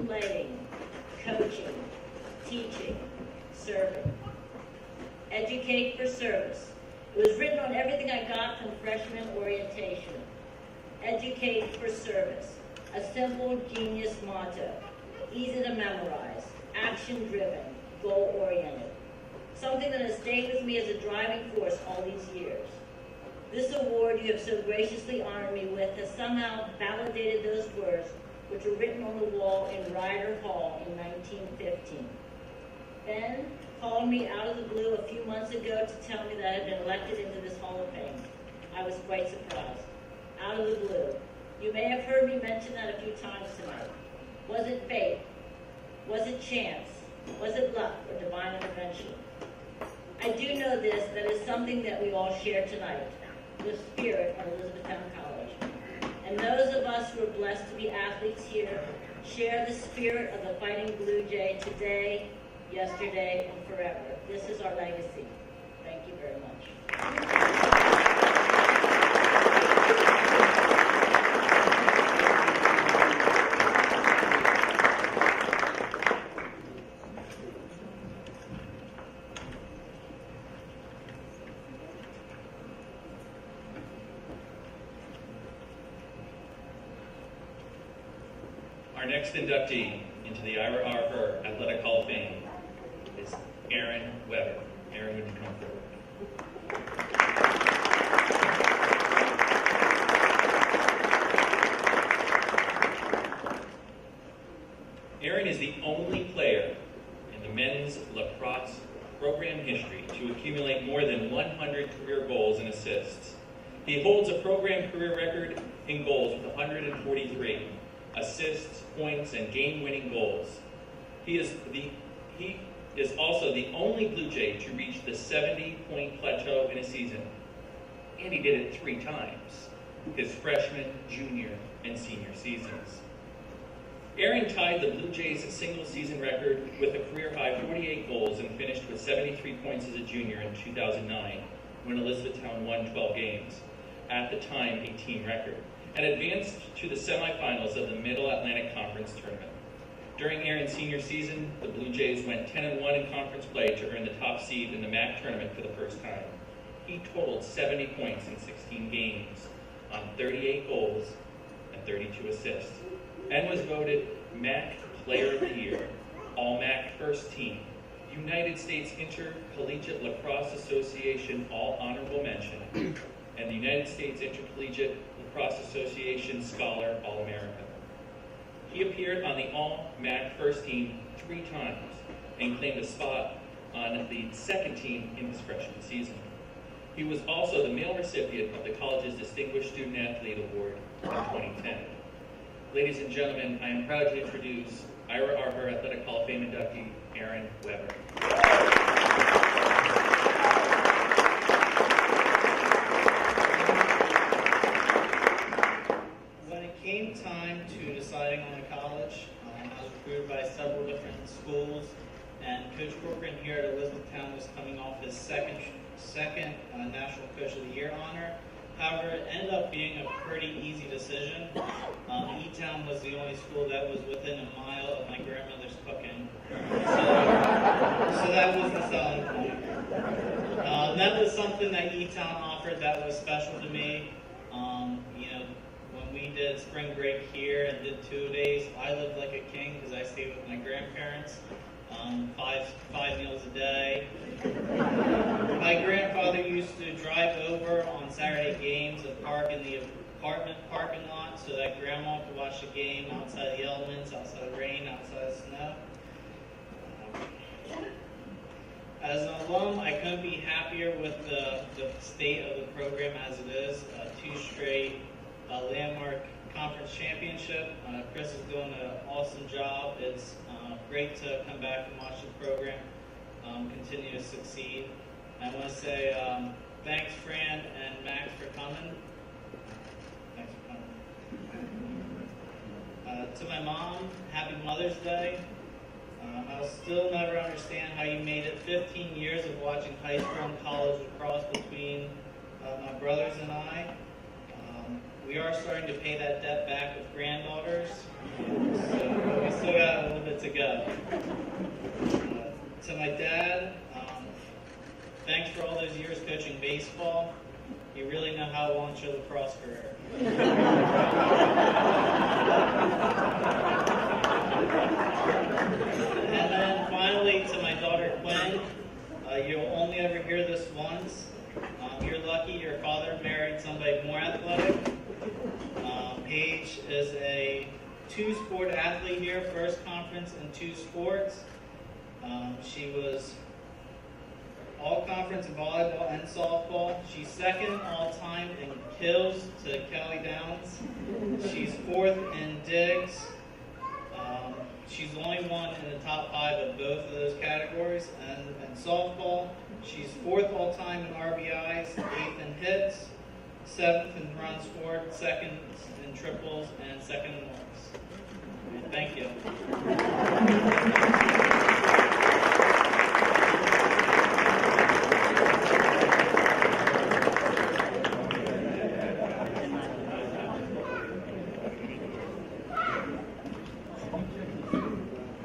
playing, coaching, teaching, serving. Educate for service. It was written on everything I got from freshman orientation. Educate for service. A simple genius motto. Easy to memorize. action-driven, goal-oriented. Something that has stayed with me as a driving force all these years. This award you have so graciously honored me with has somehow validated those words which were written on the wall in Ryder Hall in 1915. Ben called me out of the blue a few months ago to tell me that I had been elected into this Hall of Fame. I was quite surprised. Out of the blue. You may have heard me mention that a few times tonight. Was it fate? Was it chance? Was it luck or divine intervention? I do know this, that is something that we all share tonight, the spirit of Elizabethtown College. And those of us who are blessed to be athletes here share the spirit of the Fighting Blue Jay today, yesterday, and forever. This is our legacy. Thank you very much. Our next inductee into the Ira R. Herr Athletic Hall of Fame is Erin Weber. Erin, would you come forward? Erin is the only player in the men's lacrosse program history to accumulate more than 100 career goals and assists. He holds a program career record in goals with 143. Assists, points, and game-winning goals. He is also the only Blue Jay to reach the 70-point plateau in a season, and he did it 3 times, his freshman, junior, and senior seasons. Erin tied the Blue Jays' single-season record with a career-high 48 goals and finished with 73 points as a junior in 2009, when Elizabethtown won 12 games, at the time a team record, and advanced to the semifinals of the Middle Atlantic Conference tournament. During Erin's senior season, the Blue Jays went 10-1 in conference play to earn the top seed in the MAC tournament for the first time. He totaled 70 points in 16 games on 38 goals and 32 assists, and was voted MAC Player of the Year, All-MAC First Team, United States Intercollegiate Lacrosse Association All-Honorable Mention, and the United States Intercollegiate Lacrosse Association Scholar All-American. He appeared on the All-MAC First Team 3 times and claimed a spot on the second team in his freshman season. He was also the male recipient of the college's Distinguished Student Athlete Award in 2010. Ladies and gentlemen, I am proud to introduce Ira R. Herr Athletic Hall of Fame inductee, Erin Weber. Came time to deciding on a college. I was recruited by several different schools, and Coach Corcoran here at Elizabethtown was coming off his second National Coach of the Year honor. However, it ended up being a pretty easy decision. E-Town was the only school that was within a mile of my grandmother's cooking, so that was the selling point. That was something that E-Town offered that was special to me. When we did spring break here and did 2 days, I lived like a king because I stayed with my grandparents, five meals a day. My grandfather used to drive over on Saturday games and park in the apartment parking lot so that grandma could watch the game outside the elements, outside the rain, outside the snow. As an alum, I couldn't be happier with the state of the program as it is. 2 straight landmark conference championship. Chris is doing an awesome job. It's great to come back and watch the program continue to succeed. I want to say thanks, Fran and Max, for coming. Thanks for coming. To my mom, happy Mother's Day. I'll still never understand how you made it 15 years of watching high school and college lacrosse between my brothers and I. We are starting to pay that debt back with granddaughters, so we still got a little bit to go. To my dad, thanks for all those years coaching baseball. You really know how to launch a lacrosse career. And then two-sport athlete here, first conference in 2 sports. She was all-conference in volleyball and softball. She's second all-time in kills to Kelly Downs. She's 4th in digs. She's the only one in the top 5 of both of those categories. And in softball, she's 4th all-time in RBIs, 8th in hits, 7th in runs scored, 2nd in triples, and 2nd in walks. Thank you.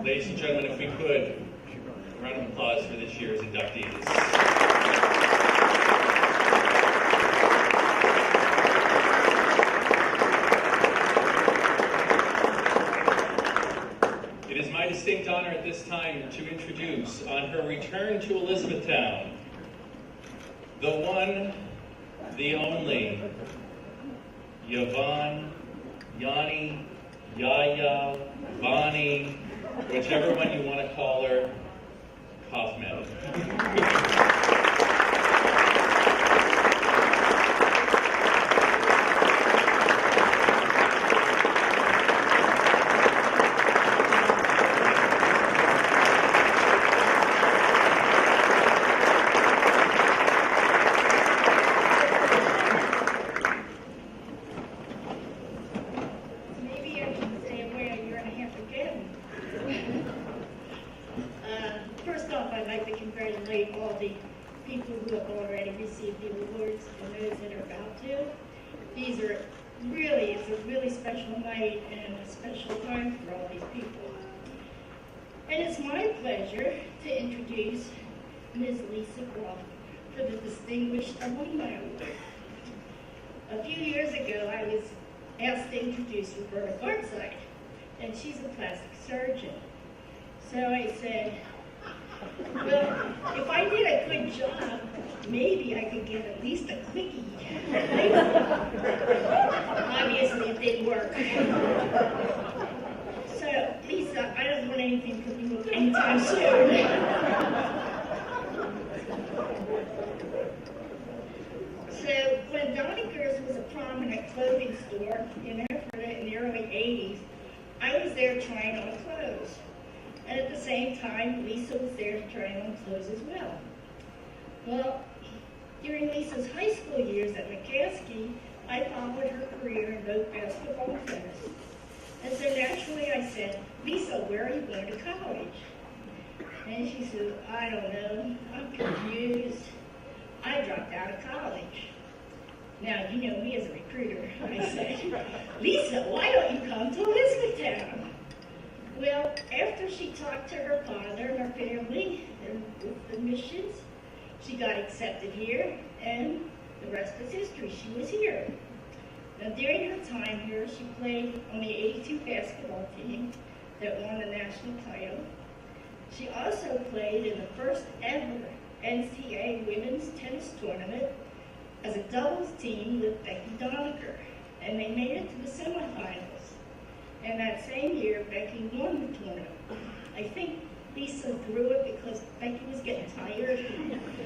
Ladies and gentlemen, if we could, a round of applause for this year's inductees. It is my distinct honor at this time to introduce, on her return to Elizabethtown, the one, the only, Yvonne, Yanni, Yaya, Bonnie, whichever one you want to call her, Coffman. First off, I'd like to congratulate all the people who have already received the awards and those that are about to. These are really, it's a really special night and a special time for all these people. And it's my pleasure to introduce Ms. Lisa Groff for the Distinguished Alumni Award. A few years ago, I was asked to introduce Roberta Gartside, and she's a plastic surgeon. So I said, well, if I did a good job, maybe I could get at least a quickie. Obviously, it didn't work. So, Lisa, I don't want anything from you anytime soon. So, when Donniger's was a prominent clothing store in Ephrata in the early 80s, I was there trying on clothes. And at the same time, Lisa was there trying on clothes as well. Well, during Lisa's high school years at McCaskey, I followed her career in both basketball and tennis. And so naturally I said, Lisa, where are you going to college? And she said, I don't know, I'm confused. I dropped out of college. Now, you know me as a recruiter. I said, Lisa, why don't you come to Elizabethtown? Well, after she talked to her father and her family and with the missions, she got accepted here, and the rest is history. She was here. Now, during her time here, she played on the 82 basketball team that won the national title. She also played in the first ever NCAA women's tennis tournament as a doubles team with Becky Donniger, and they made it to the semifinals. And that same year, Becky won the tournament. I think Lisa threw it because Becky was getting tired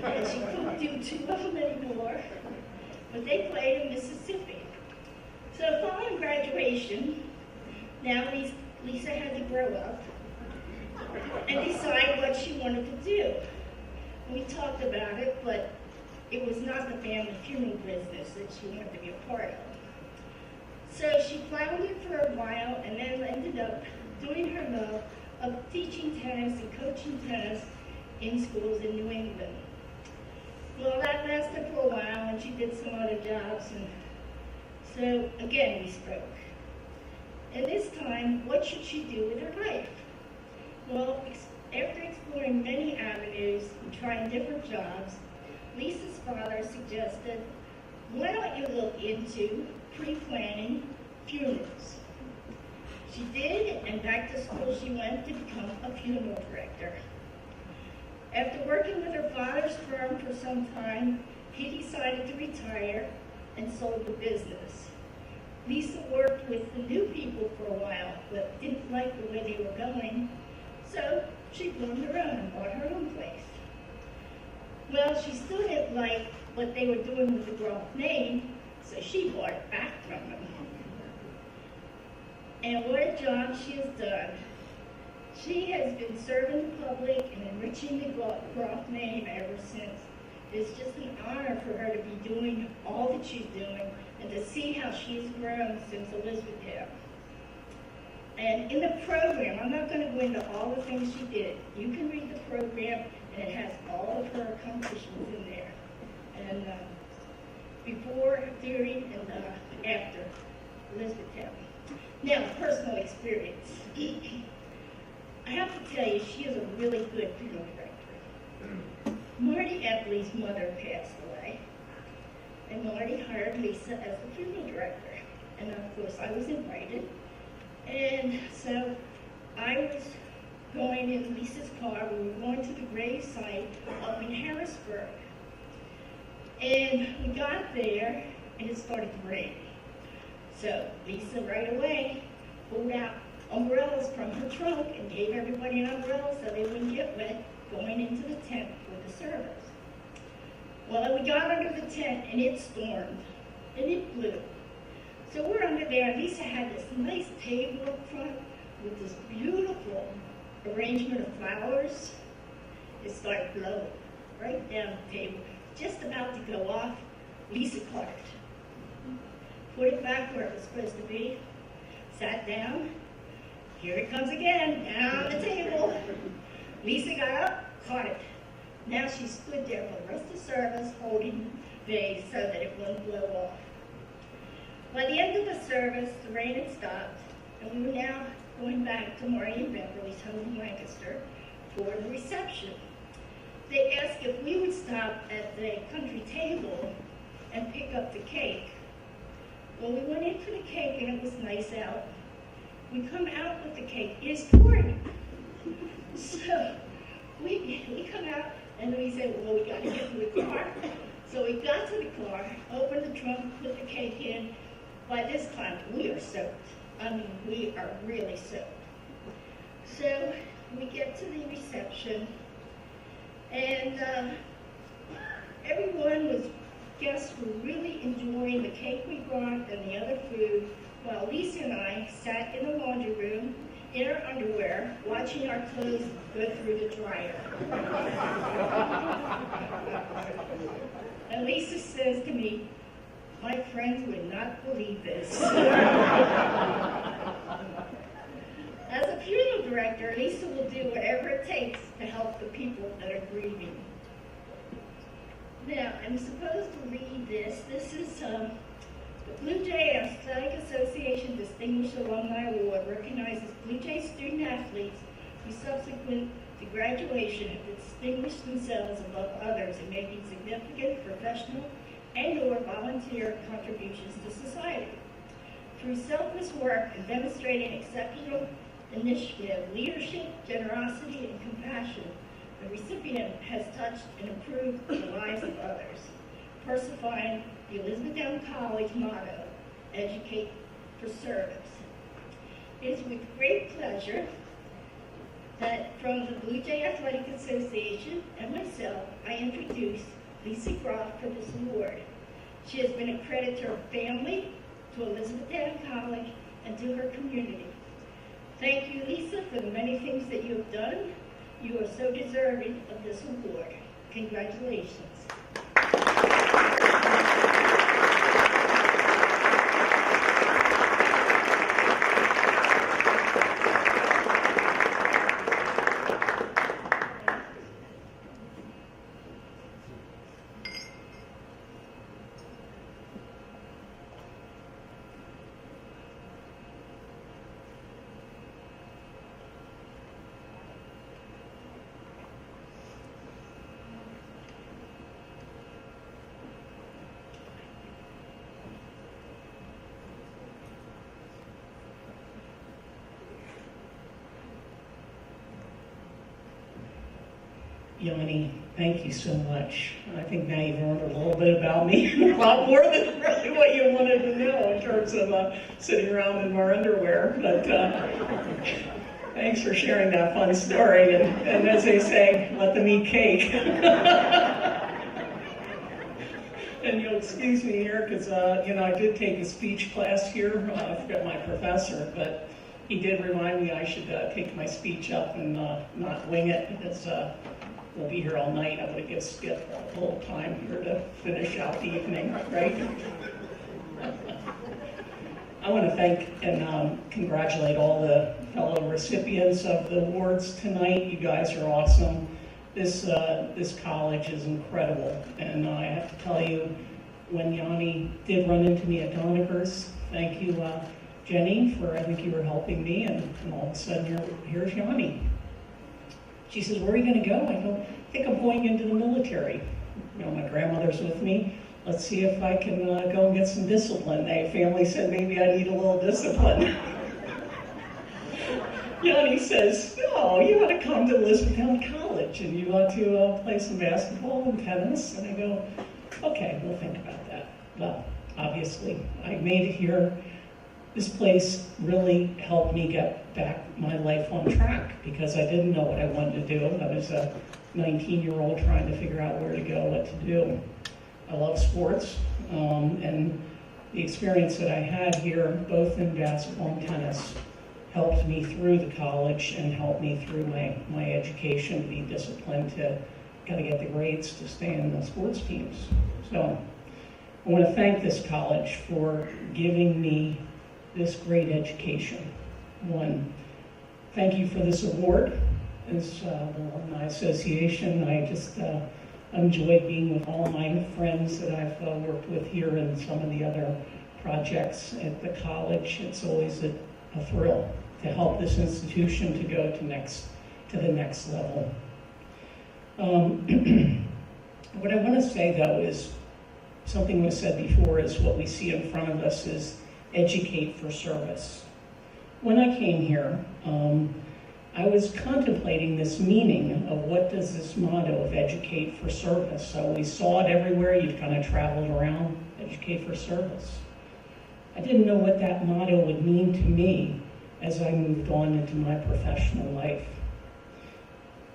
and she couldn't do 2 of them anymore. But they played in Mississippi. So following graduation, now Lisa had to grow up and decide what she wanted to do. We talked about it, but it was not the family funeral business that she wanted to be a part of. So she floundered for a while and then ended up doing her love of teaching tennis and coaching tennis in schools in New England. Well, that lasted for a while and she did some other jobs, and so again we spoke. And this time, what should she do with her life? Well, after exploring many avenues and trying different jobs, Lisa's father suggested, why don't you look into pre-planning funerals? She did, and back to school she went to become a funeral director. After working with her father's firm for some time, he decided to retire and sold the business. Lisa worked work with the new people for a while, but didn't like the way they were going. So she formed her own and bought her own place. Well, she still didn't like what they were doing with the Groff name, so she bought it back from them. And what a job she has done. She has been serving the public and enriching the Groff name ever since. It's just an honor for her to be doing all that she's doing and to see how she's grown since Elizabethtown. And in the program, I'm not going to go into all the things she did. You can read the program, and it has all of her accomplishments in there. And before, during, and after Elizabethtown. Now, personal experience. I have to tell you, she is a really good funeral director. Marty Epley's mother passed away, and Marty hired Lisa as the funeral director. And of course, I was invited. And so I was going in Lisa's car. We were going to the grave site up in Harrisburg. And we got there, and it started to rain. So Lisa right away pulled out umbrellas from her trunk and gave everybody an umbrella so they wouldn't get wet going into the tent for the service. Well, we got under the tent, and it stormed, and it blew. So we're under there, and Lisa had this nice table up front with this beautiful arrangement of flowers. It started blowing right down the table. Just about to go off, Lisa caught it. Put it back where it was supposed to be, sat down. Here it comes again, down the table. Lisa got up, caught it. Now she stood there for the rest of the service holding the vase so that it wouldn't blow off. By the end of the service, the rain had stopped, and we were now going back to Marty and Beverly's home in Lancaster for the reception. They asked if we would stop at the country table and pick up the cake. Well, we went in for the cake, and it was nice out. We come out with the cake. It's pouring. So we come out, and we said, well, we got to get to the car. So we got to the car, opened the trunk, put the cake in. By this time, we are soaked. I mean, we are really soaked. So we get to the reception, and guests were really enjoying the cake we brought and the other food, while Lisa and I sat in the laundry room in our underwear, watching our clothes go through the dryer. And Lisa says to me, "My friends would not believe this." As a funeral director, Lisa will do whatever it takes to help the people that are grieving. Now, I'm supposed to read this. This is the Blue Jay Athletic Association Distinguished Alumni Award recognizes Blue Jay student athletes who subsequent to graduation have distinguished themselves above others in making significant professional and/or volunteer contributions to society. Through selfless work and demonstrating exceptional initiative, leadership, generosity, and compassion, the recipient has touched and improved the lives of others, personifying the Elizabethtown College motto, educate for service. It is with great pleasure that from the Blue Jay Athletic Association and myself, I introduce Lisa Groff for this award. She has been a credit to her family, to Elizabethtown College, and to her community. Thank you, Lisa, for the many things that you have done. You are so deserving of this award. Congratulations. Yanni, thank you so much. I think now you've learned a little bit about me, a lot more than really what you wanted to know in terms of sitting around in my underwear. But thanks for sharing that fun story. And as they say, let them eat cake. And you'll excuse me here because, I did take a speech class here. I forgot my professor, but he did remind me I should take my speech up and not wing it because we'll be here all night. I'm going to give Skip a little time here to finish out the evening, right? I want to thank and congratulate all the fellow recipients of the awards tonight. You guys are awesome. This college is incredible, and I have to tell you, when Yanni did run into me at Doniger's, thank you, Jenny, for I think you were helping me, and all of a sudden here's Yanni. She says, "Where are you going to go?" I go, "I think I'm going into the military. My grandmother's with me. Let's see if I can go and get some discipline." The family said maybe I need a little discipline. Yanni says, "No, you ought to come to Elizabethtown College and you ought to play some basketball and tennis." And I go, "Okay, we'll think about that." Well, obviously, I made it here. This place really helped me get back my life on track because I didn't know what I wanted to do. I was a 19-year-old trying to figure out where to go, what to do. I love sports, and the experience that I had here, both in basketball and tennis, helped me through the college and helped me through my education to be disciplined to gotta get the grades to stay in the sports teams. So I want to thank this college for giving me this great education. One, thank you for this award. As the Alumni Association, I just enjoyed being with all my friends that I've worked with here and some of the other projects at the college. It's always a thrill to help this institution to go to the next level. What I want to say, though, is something was said before, is what we see in front of us is educate for service. When I came here, I was contemplating this meaning of what does this motto of educate for service. So we saw it everywhere. You've kind of traveled around, educate for service. I didn't know what that motto would mean to me as I moved on into my professional life.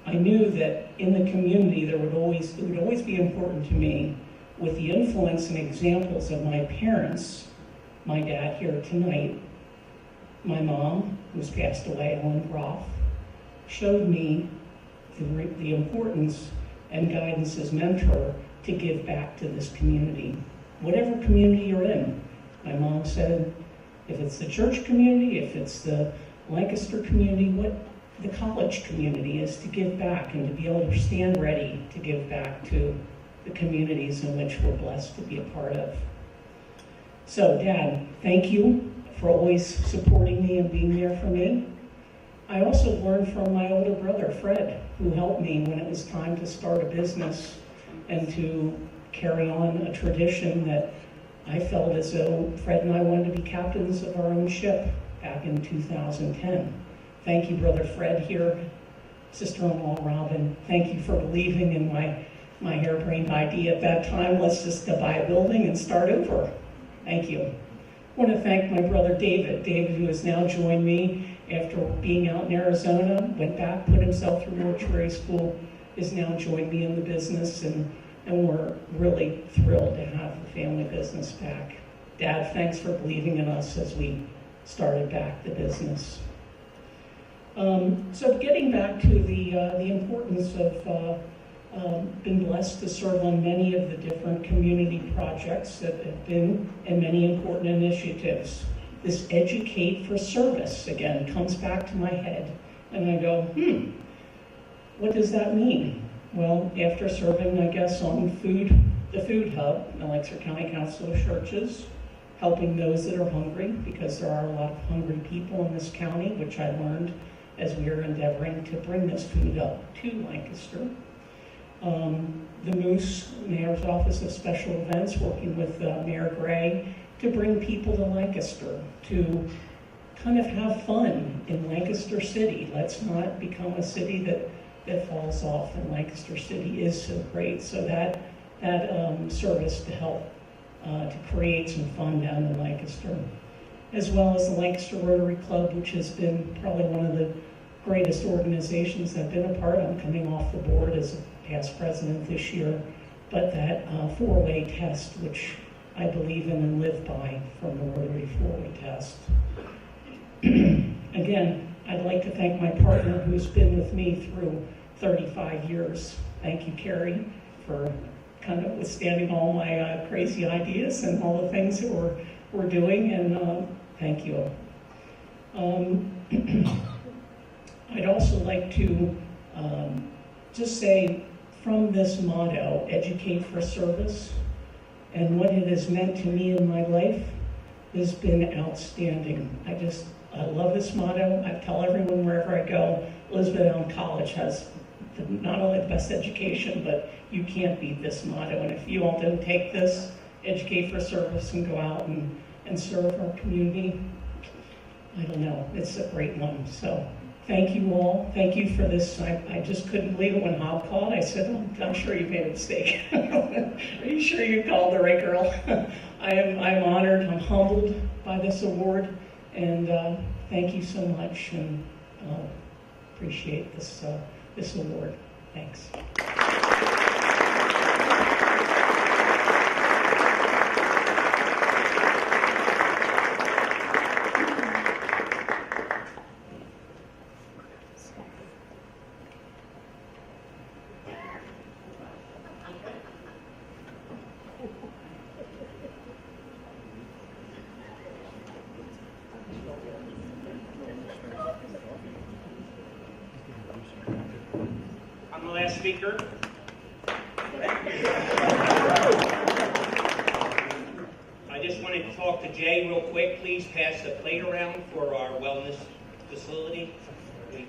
I knew that in the community it would always be important to me, with the influence and examples of my parents, my dad here tonight, my mom, who's passed away, Ellen Groff, showed me the importance and guidance as mentor to give back to this community, whatever community you're in. My mom said, if it's the church community, if it's the Lancaster community, what the college community is, to give back and to be able to stand ready to give back to the communities in which we're blessed to be a part of. So, Dad, thank you for always supporting me and being there for me. I also learned from my older brother, Fred, who helped me when it was time to start a business and to carry on a tradition that I felt as though Fred and I wanted to be captains of our own ship back in 2010. Thank you, Brother Fred here, sister-in-law Robin. Thank you for believing in my harebrained idea at that time. Let's just buy a building and start over. Thank you. I want to thank my brother David. David, who has now joined me after being out in Arizona, went back, put himself through mortuary school, has now joined me in the business, and we're really thrilled to have the family business back. Dad, thanks for believing in us as we started back the business. So getting back to the importance of been blessed to serve on many of the different community projects that have been, and many important initiatives. This educate for service, again, comes back to my head, and I go, what does that mean? Well, after serving, I guess, on the food hub, in the Lancaster County Council of Churches, helping those that are hungry, because there are a lot of hungry people in this county, which I learned as we were endeavoring to bring this food up to Lancaster. The Moose, Mayor's Office of Special Events, working with Mayor Gray to bring people to Lancaster, to kind of have fun in Lancaster City. Let's not become a city that that falls off, and Lancaster City is so great. So that service to help to create some fun down in Lancaster, as well as the Lancaster Rotary Club, which has been probably one of the greatest organizations I've been a part of. I'm coming off the board as a past president this year, but that four-way test, which I believe in and live by, from the Rotary four-way test. Again, I'd like to thank my partner who's been with me through 35 years. Thank you, Carrie, for kind of withstanding all my crazy ideas and all the things that we're doing, and thank you. I'd also like to just say, from this motto, educate for service, and what it has meant to me in my life has been outstanding. I love this motto. I tell everyone wherever I go, Elizabethtown College has not only the best education, but you can't beat this motto. And if you all don't take this, educate for service, and go out and serve our community, I don't know, it's a great one. So thank you all. Thank you for this. I just couldn't believe it when Hob called. I said, oh, I'm sure you made a mistake. Are you sure you called the right girl? I'm honored. I'm humbled by this award. And thank you so much, and appreciate this award. Thanks. I'm the last speaker. I just wanted to talk to Jay real quick. Please pass the plate around for our wellness facility.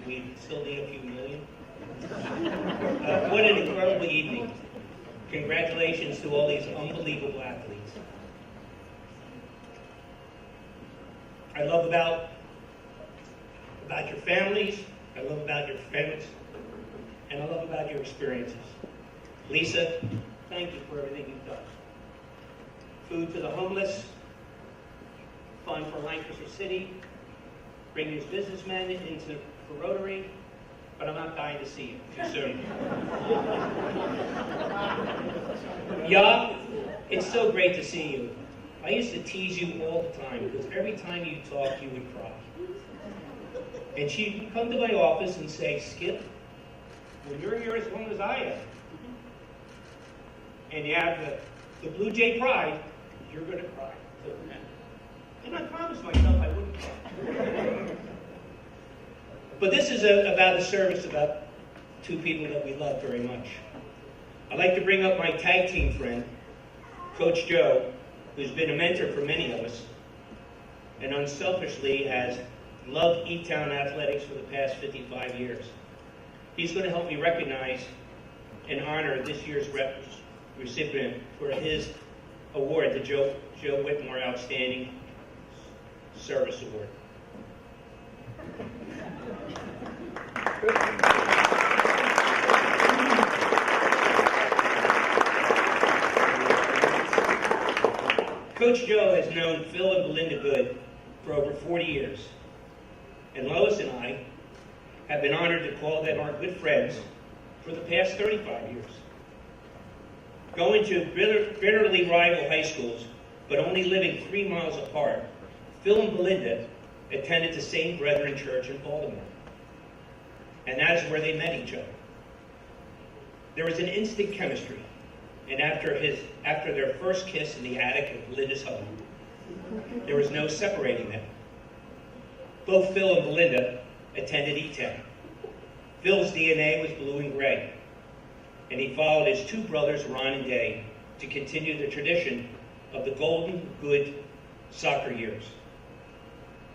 We still need a few million. What an incredible evening. Congratulations to all these unbelievable athletes. I love about your families. I love about your friends. And I love about your experiences. Lisa, thank you for everything you've done. Food to the homeless, fun for Lancaster City, bringing these businessmen into Rotary, but I'm not dying to see you too soon. Yeah, it's so great to see you. I used to tease you all the time because every time you talked, you would cry. And she'd come to my office and say, Skip, well, you're here as long as I am, and you have the Blue Jay pride, you're going to cry. And I promised myself I wouldn't cry. But this is about a service about two people that we love very much. I'd like to bring up my tag team friend, Coach Joe, who's been a mentor for many of us, and unselfishly has loved E-Town athletics for the past 55 years. He's going to help me recognize and honor this year's recipient for his award, the Joe Whitmore Outstanding Service Award. Coach Joe has known Phil and Belinda Good for over 40 years, and Lois and I have been honored to call them our good friends for the past 35 years. Going to bitterly rival high schools, but only living 3 miles apart, Phil and Belinda attended the St. Brethren Church in Baltimore. And that's where they met each other. There was an instant chemistry, and after their first kiss in the attic of Belinda's home, there was no separating them. Both Phil and Belinda attended E-Town. Phil's DNA was blue and gray, and he followed his two brothers, Ron and Day, to continue the tradition of the golden good soccer years.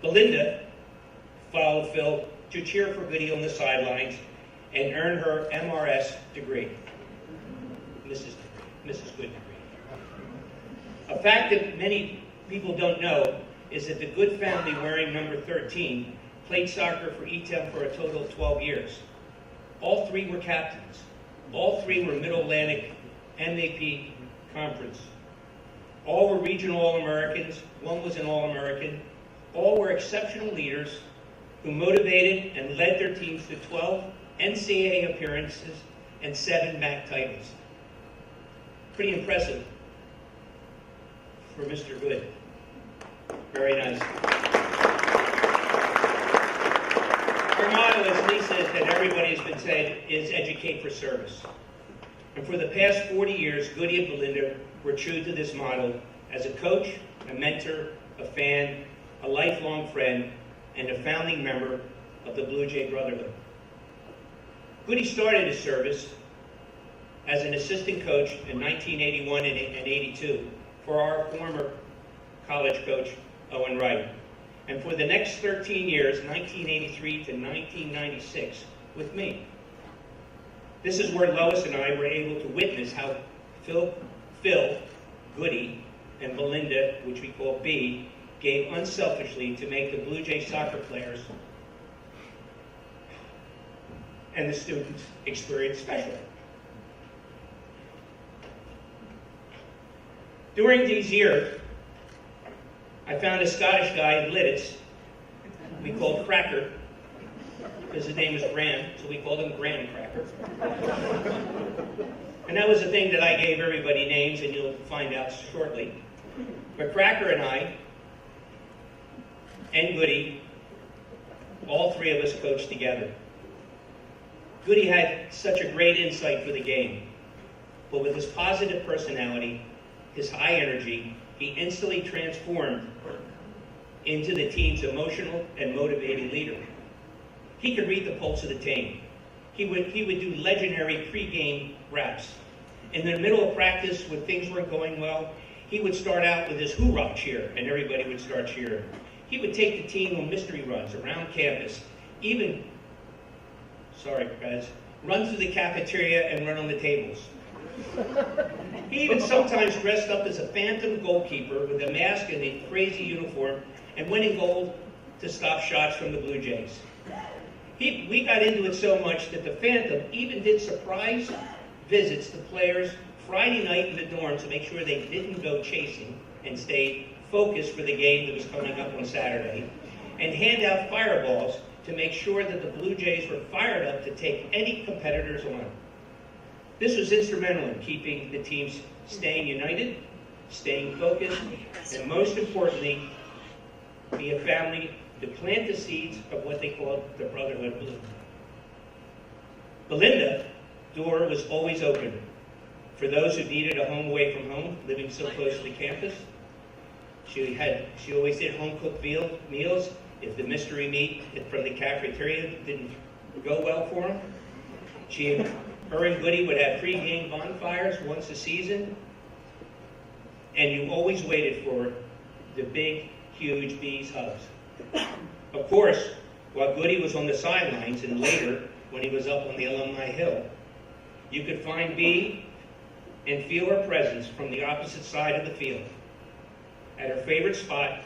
Belinda followed Phil to cheer for Goody on the sidelines and earn her MRS degree, Mrs. Good degree. A fact that many people don't know is that the Good family, wearing number 13, played soccer for E-Town for a total of 12 years. All three were captains. All three were Middle Atlantic MVP Conference. All were regional All-Americans. One was an All-American. All were exceptional leaders who motivated and led their teams to 12 NCAA appearances and 7 MAC titles. Pretty impressive for Mr. Good. Very nice. Our motto, as Lisa and everybody has been saying, is educate for service. And for the past 40 years, Goody and Belinda were true to this motto as a coach, a mentor, a fan, a lifelong friend, and a founding member of the Blue Jay Brotherhood. Goody started his service as an assistant coach in 1981 and 82 for our former college coach, Owen Wright. And for the next 13 years, 1983 to 1996, with me. This is where Lois and I were able to witness how Phil, Goody, and Belinda, which we call B, gave unselfishly to make the Blue Jay soccer players and the students experience special. During these years, I found a Scottish guy in Lidditz we called Cracker, because his name is Graham, so we called him Graham Cracker. And that was the thing that I gave everybody names, and you'll find out shortly. But Cracker and I, and Goody, all three of us coached together. Goody had such a great insight for the game, but with his positive personality, his high energy, he instantly transformed into the team's emotional and motivated leader. He could read the pulse of the team. He would do legendary pre-game raps. In the middle of practice, when things weren't going well, he would start out with his hoorah cheer, and everybody would start cheering. He would take the team on mystery runs around campus, even, sorry guys, run through the cafeteria and run on the tables. He even sometimes dressed up as a phantom goalkeeper with a mask and a crazy uniform and went in goal to stop shots from the Blue Jays. We got into it so much that the Phantom even did surprise visits to players Friday night in the dorm to make sure they didn't go chasing and stay focused for the game that was coming up on Saturday, and hand out fireballs to make sure that the Blue Jays were fired up to take any competitors on. This was instrumental in keeping the teams staying united, staying focused, and most importantly, be a family to plant the seeds of what they called the Brotherhood Blue. Belinda's door was always open for those who needed a home away from home, living so close to the campus. She always did home-cooked meals if the mystery meat from the cafeteria didn't go well for them. Her and Goody would have pre-game bonfires once a season, and you always waited for the big, huge Bees hugs. Of course, while Goody was on the sidelines and later when he was up on the Alumni Hill, you could find Bee and feel her presence from the opposite side of the field at her favorite spot,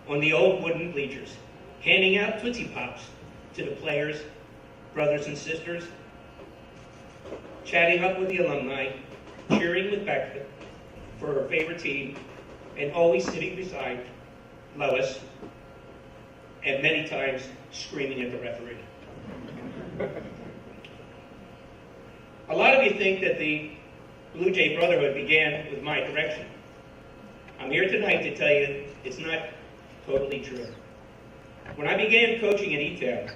on the old wooden bleachers, handing out Tootsie Pops to the players, brothers and sisters, chatting up with the alumni, cheering with Becca for her favorite team, and always sitting beside Lois, and many times screaming at the referee. A lot of you think that the Blue Jay Brotherhood began with my direction. I'm here tonight to tell you it's not totally true. When I began coaching at E-Town,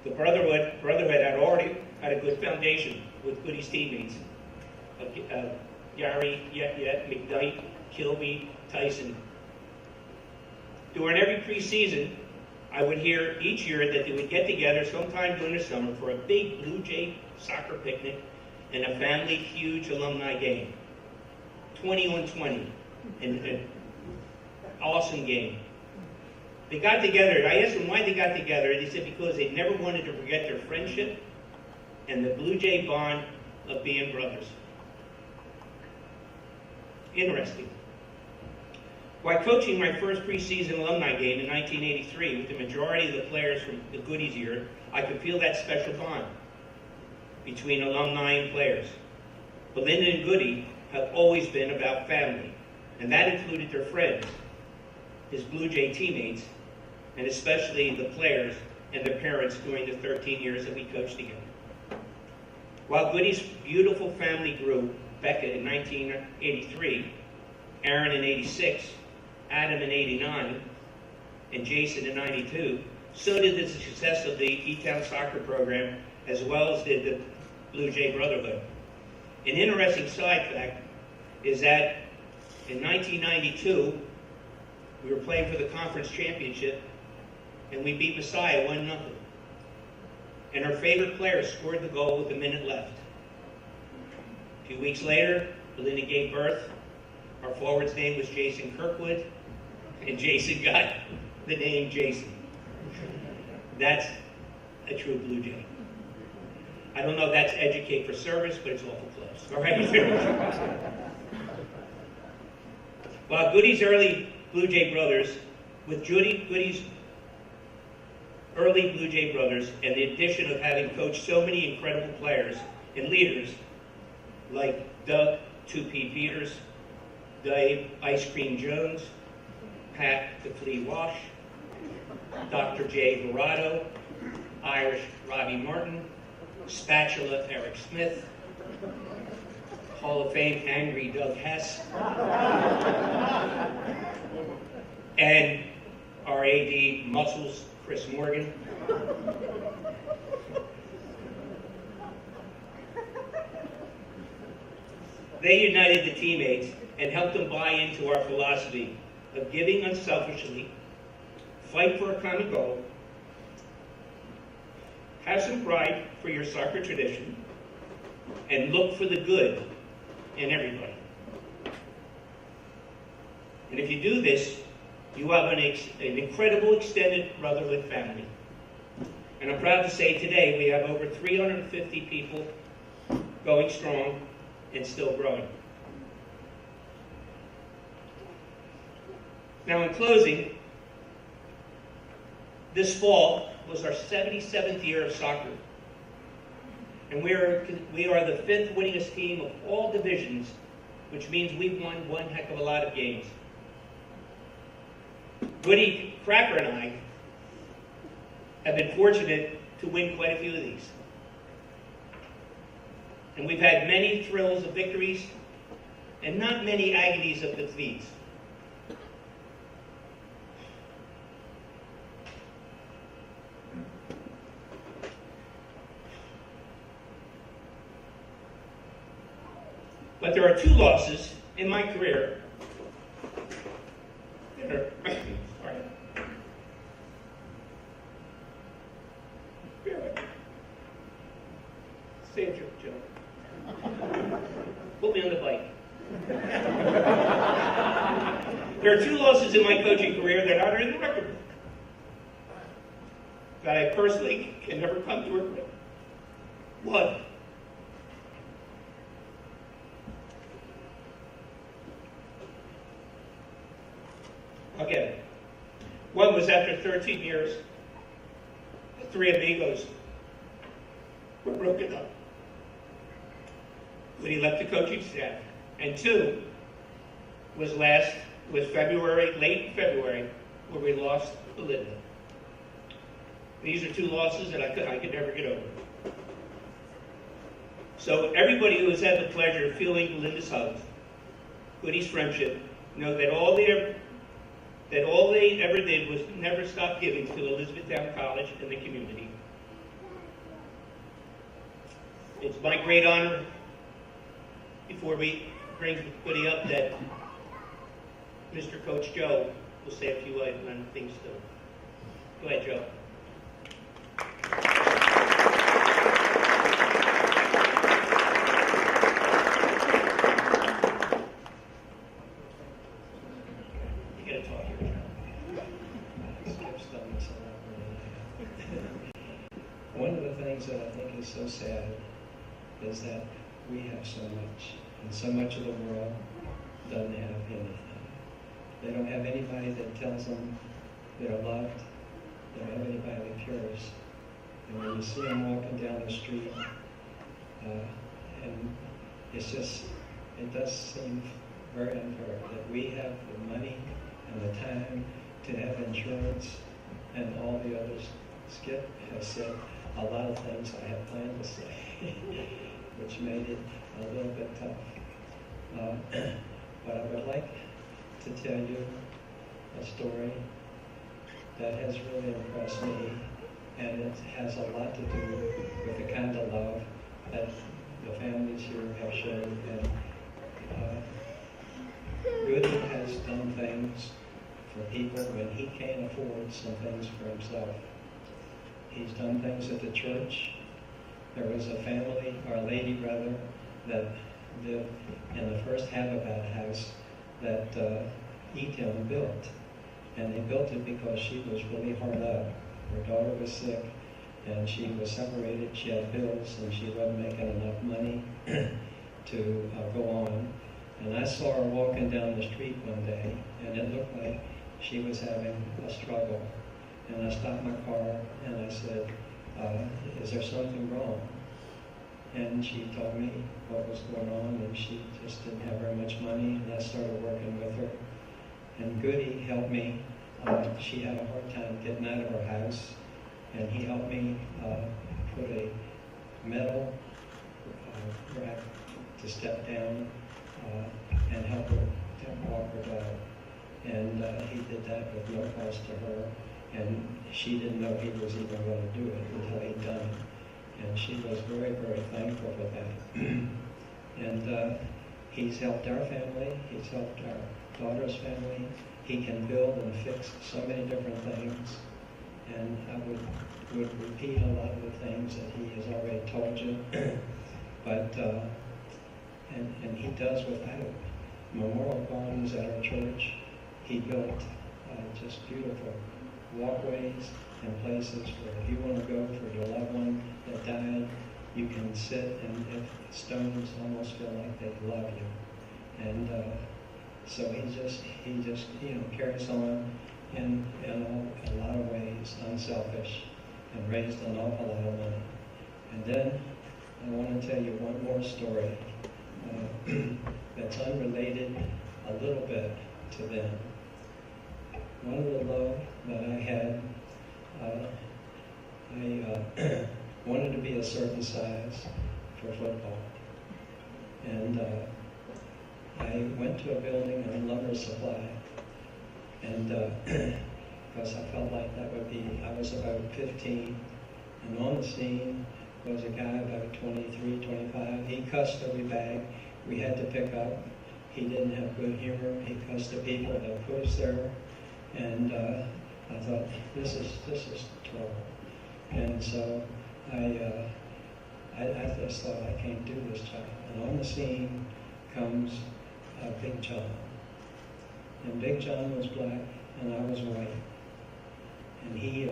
the Brotherhood had already had a good foundation with Goody's teammates of Yari, Yet, McKnight, Kilby, Tyson. During every preseason, I would hear each year that they would get together sometime during the summer for a big Blue Jay soccer picnic and a family huge alumni game. 20-on-20, an awesome game. They got together. I asked them why they got together. They said because they never wanted to forget their friendship and the Blue Jay bond of being brothers. Interesting. While coaching my first preseason alumni game in 1983 with the majority of the players from the Goodies year, I could feel that special bond between alumni and players. Belinda and Goody have always been about family, and that included their friends, his Blue Jay teammates, and especially the players and their parents during the 13 years that we coached together. While Goody's beautiful family grew, Becca in 1983, Erin in 86, Adam in 89, and Jason in 92, so did the success of the E-Town soccer program, as well as did the Blue Jay Brotherhood. An interesting side fact is that in 1992, we were playing for the conference championship, and we beat Messiah 1-0. And our favorite player scored the goal with a minute left. A few weeks later, Belinda gave birth. Our forward's name was Jason Kirkwood, and Jason got the name Jason. That's a true Blue Jay. I don't know if that's educate for service, but it's awful close. All right? While Goody's early Blue Jay brothers, with Goody's early Blue Jay brothers, and the addition of having coached so many incredible players and leaders like Doug 2P Peters, Dave Ice Cream Jones, Pat the Flea Wash, Dr. Jay Verado, Irish Robbie Martin, Spatula Eric Smith, Hall of Fame Angry Doug Hess, and our AD Muscles Chris Morgan. They united the teammates and helped them buy into our philosophy of giving unselfishly, fight for a common goal, have some pride for your soccer tradition, and look for the good in everybody. And if you do this, you have an incredible extended brotherhood family. And I'm proud to say today we have over 350 people going strong and still growing. Now in closing, this fall was our 77th year of soccer. And we are the 5th winningest team of all divisions, which means we've won one heck of a lot of games. Goody, Cracker, and I have been fortunate to win quite a few of these. And we've had many thrills of victories and not many agonies of defeats. But there are 2 losses in my career that are, sorry. Bear with me. Say a joke. Put me on the bike. There are 2 losses in my coaching career that are in the record book that I personally can never come to regret. 1. I'll get it. 1 was after 13 years, the 3 amigos were broken up when he left the coaching staff. And 2 was February, late February, where we lost Belinda. These are 2 losses that I could never get over. So everybody who has had the pleasure of feeling Belinda's hugs, Goody's friendship, know that all they ever did was never stop giving to Elizabethtown College and the community. It's my great honor, before we bring Goody up, that Mr. Coach Joe will say a few things to him. Go ahead, Joe. One of the things that I think is so sad is that we have so much, and so much of the world doesn't have anything. They don't have anybody that tells them they're loved. They don't have anybody that cares. And when you see them walking down the street, and it's just, it does seem very unfair that we have the money and the time to have insurance, and all the others. Skip has said a lot of things I had planned to say, which made it a little bit tough. But I would like to tell you a story that has really impressed me, and it has a lot to do with the kind of love that the families here have shown. And Goody has done things for people when he can't afford some things for himself. He's done things at the church. There was a family, or a lady rather, that lived in the first Habitat house that Eton built. And they built it because she was really hard up. Her daughter was sick, and she was separated. She had bills, and she wasn't making enough money to go on. And I saw her walking down the street one day, and it looked like she was having a struggle. And I stopped my car, and I said, is there something wrong? And she told me what was going on, and she just didn't have very much money, and I started working with her. And Goody helped me. She had a hard time getting out of her house, and he helped me put a metal rack to step down and help her walk her dog. And he did that with no cost to her, and she didn't know he was even going to do it until he'd done it. And she was very, very thankful for that. And he's helped our family, he's helped our daughter's family. He can build and fix so many different things. And I would repeat a lot of the things that he has already told you. But, and he does without. Memorial gardens at our church, he built just beautiful walkways and places where if you want to go for your loved one that died, you can sit, and if stones almost feel like they love you. And so he just carries on in a lot of ways, unselfish, and raised an awful lot of money. And then I want to tell you one more story that's unrelated a little bit to them. One of the love that I had, I wanted to be a certain size for football. And I went to a building in Lumber Supply, and because I felt like that would be, I was about 15, and on the scene was a guy about 23, 25. He cussed every bag we had to pick up. He didn't have good humor. He cussed the people that put us there. And I thought, this is trouble. And so I just thought, I can't do this job. And on the scene comes Big John. And Big John was black, and I was white. And he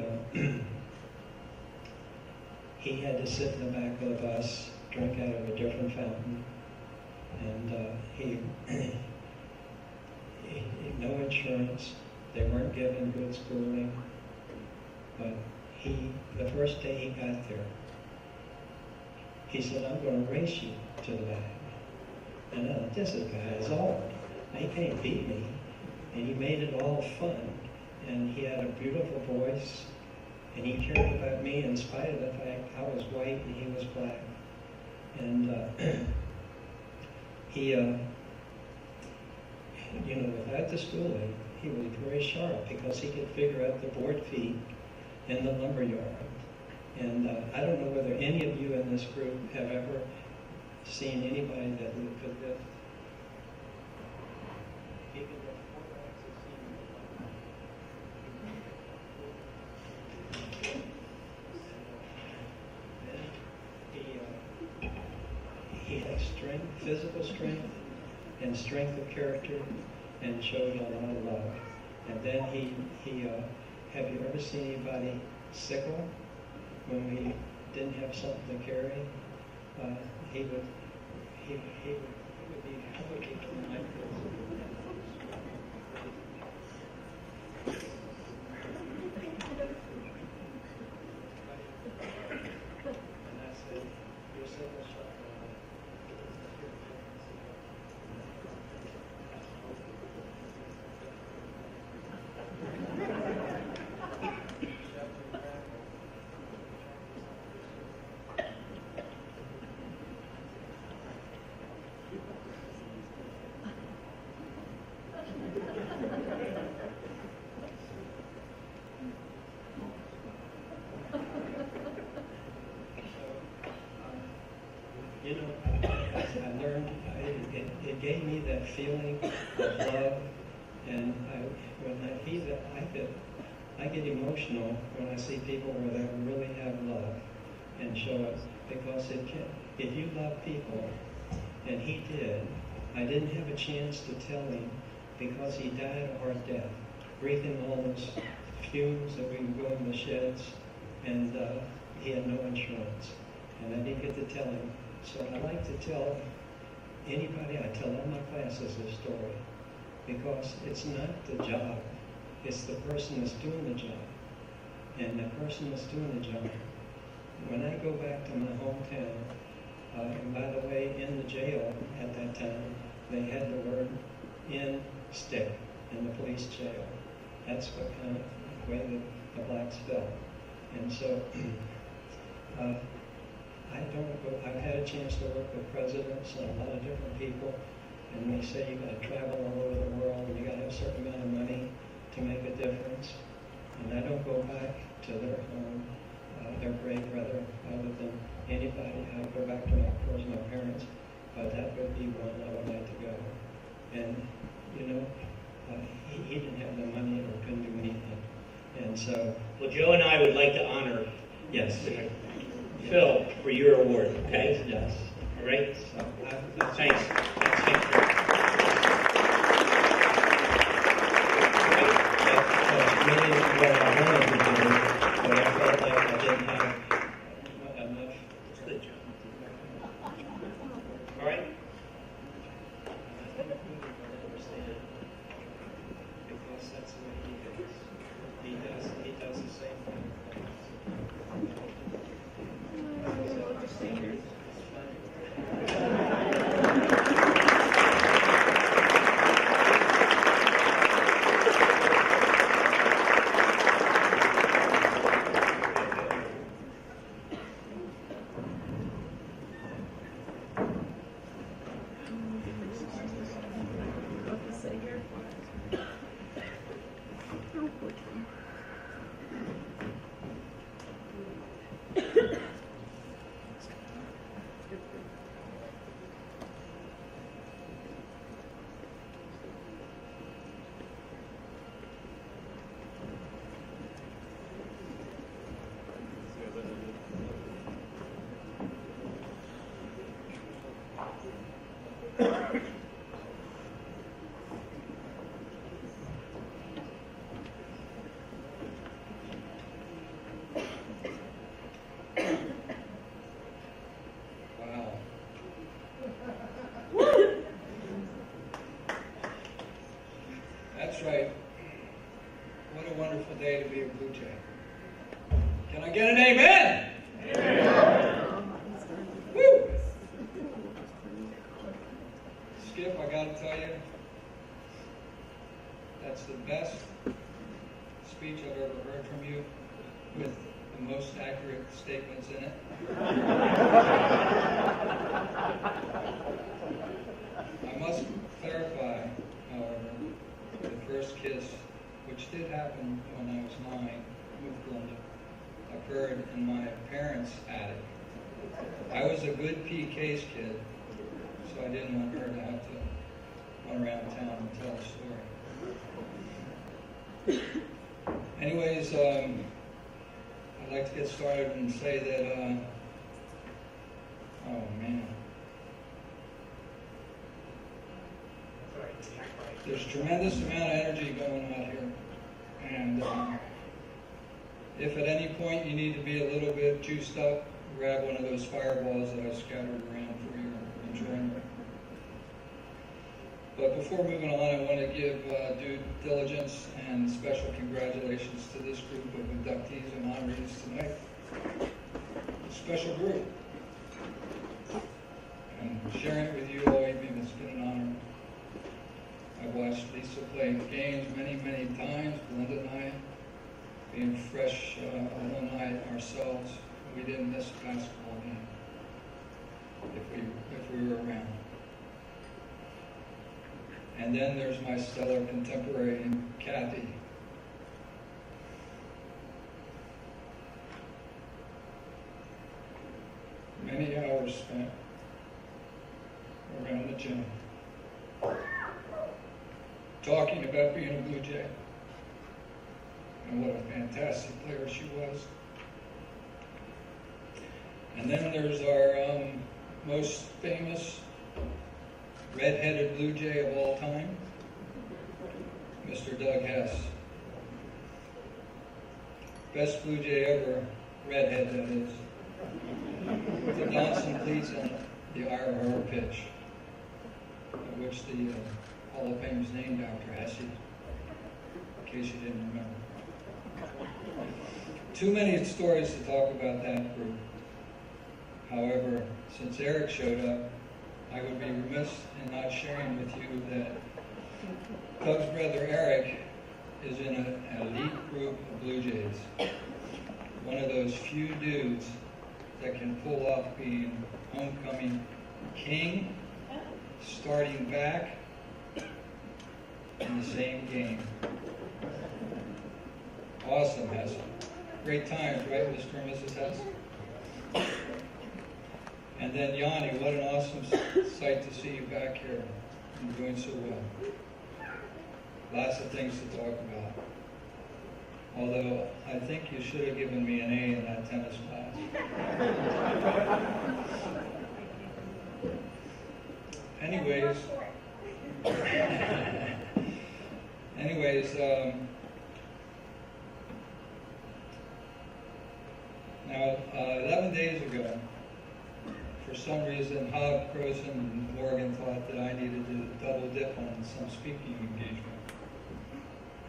had to sit in the back of the bus, drink out of a different fountain. And he no insurance. They weren't given good schooling. But the first day he got there, he said, I'm going to race you to the bag. And I thought, this guy is old. He can't beat me. And he made it all fun. And he had a beautiful voice. And he cared about me in spite of the fact I was white and he was black. And he, without the schooling, he was very sharp because he could figure out the board feet in the lumber yard. And I don't know whether any of you in this group have ever seen anybody that could lift. He could lift 4 bags of cement. He had strength, physical strength, and strength of character, and showed a lot of love. And then he have you ever seen anybody sickle when we didn't have something to carry? He would be like this. gave me that feeling of love, and I get emotional when I see people where they really have love and show it, because if you love people, and he did, I didn't have a chance to tell him because he died a hard death, breathing all those fumes that we would go in the sheds, and he had no insurance, and I didn't get to tell him. So I like to tell anybody, I tell all my classes this story, because it's not the job, it's the person that's doing the job. And the person that's doing the job, when I go back to my hometown, and by the way, in the jail at that time, they had the word "in stick" in the police jail. That's what kind of way the blacks felt. And so, I've had a chance to work with presidents and a lot of different people, and they say you got to travel all over the world, and you got to have a certain amount of money to make a difference. And I don't go back to their home, their grave rather, other than anybody. I go back to my parents, but that would be one I would like to go. And you know, he didn't have the money or couldn't do anything, and so. Well, Joe and I would like to honor, yes, Phil, for your award. Okay. Yes. All right. So thanks. Really what I wanted to do, but I felt like I didn't have enough. Good job. All right. Because that's the way he is. He does the same thing. That's right. What a wonderful day to be a Blue Jay. Can I get an amen? Amen. Woo! Skip, I gotta tell you, that's the best speech I've ever heard from you, with the most accurate statements in it. I must clarify, however, the first kiss, which did happen when I was 9 with Glenda, occurred in my parents' attic. I was a good PK's kid, so I didn't want her to have to run around town and tell a story. Anyways, I'd like to get started and say that, oh man. There's a tremendous amount of energy going on here. And if at any point you need to be a little bit juiced up, grab one of those fireballs that I scattered around for your enjoyment. But before moving on, I want to give due diligence and special congratulations to this group of inductees and honorees tonight. A special group. And sharing it with you all evening has been an honor. I've watched Lisa play games many, many times. Belinda and I, being fresh alumni ourselves, we didn't miss a basketball game if we were around. And then there's my stellar contemporary, Kathy. Many hours spent around the gym. talking about being a Blue Jay and what a fantastic player she was. And then there's our most famous red-headed Blue Jay of all time, Mr. Doug Hess. Best Blue Jay ever, redhead that is. The Donson cleats and the Ira R pitch, which the Hall of Fame is named after Hesse, in case you didn't remember. Too many stories to talk about that group. However, since Eric showed up, I would be remiss in not sharing with you that Doug's brother Eric is in an elite group of Blue Jays. One of those few dudes that can pull off being homecoming king, starting back in the same game. Awesome, Hess. Great times, right, Mr. and Mrs. Hess? And then Yanni, what an awesome sight to see you back here and doing so well. Lots of things to talk about. Although, I think you should have given me an A in that tennis class. Anyways, now 11 days ago, for some reason, Hogg, Croson, and Morgan thought that I needed to double dip on some speaking engagement.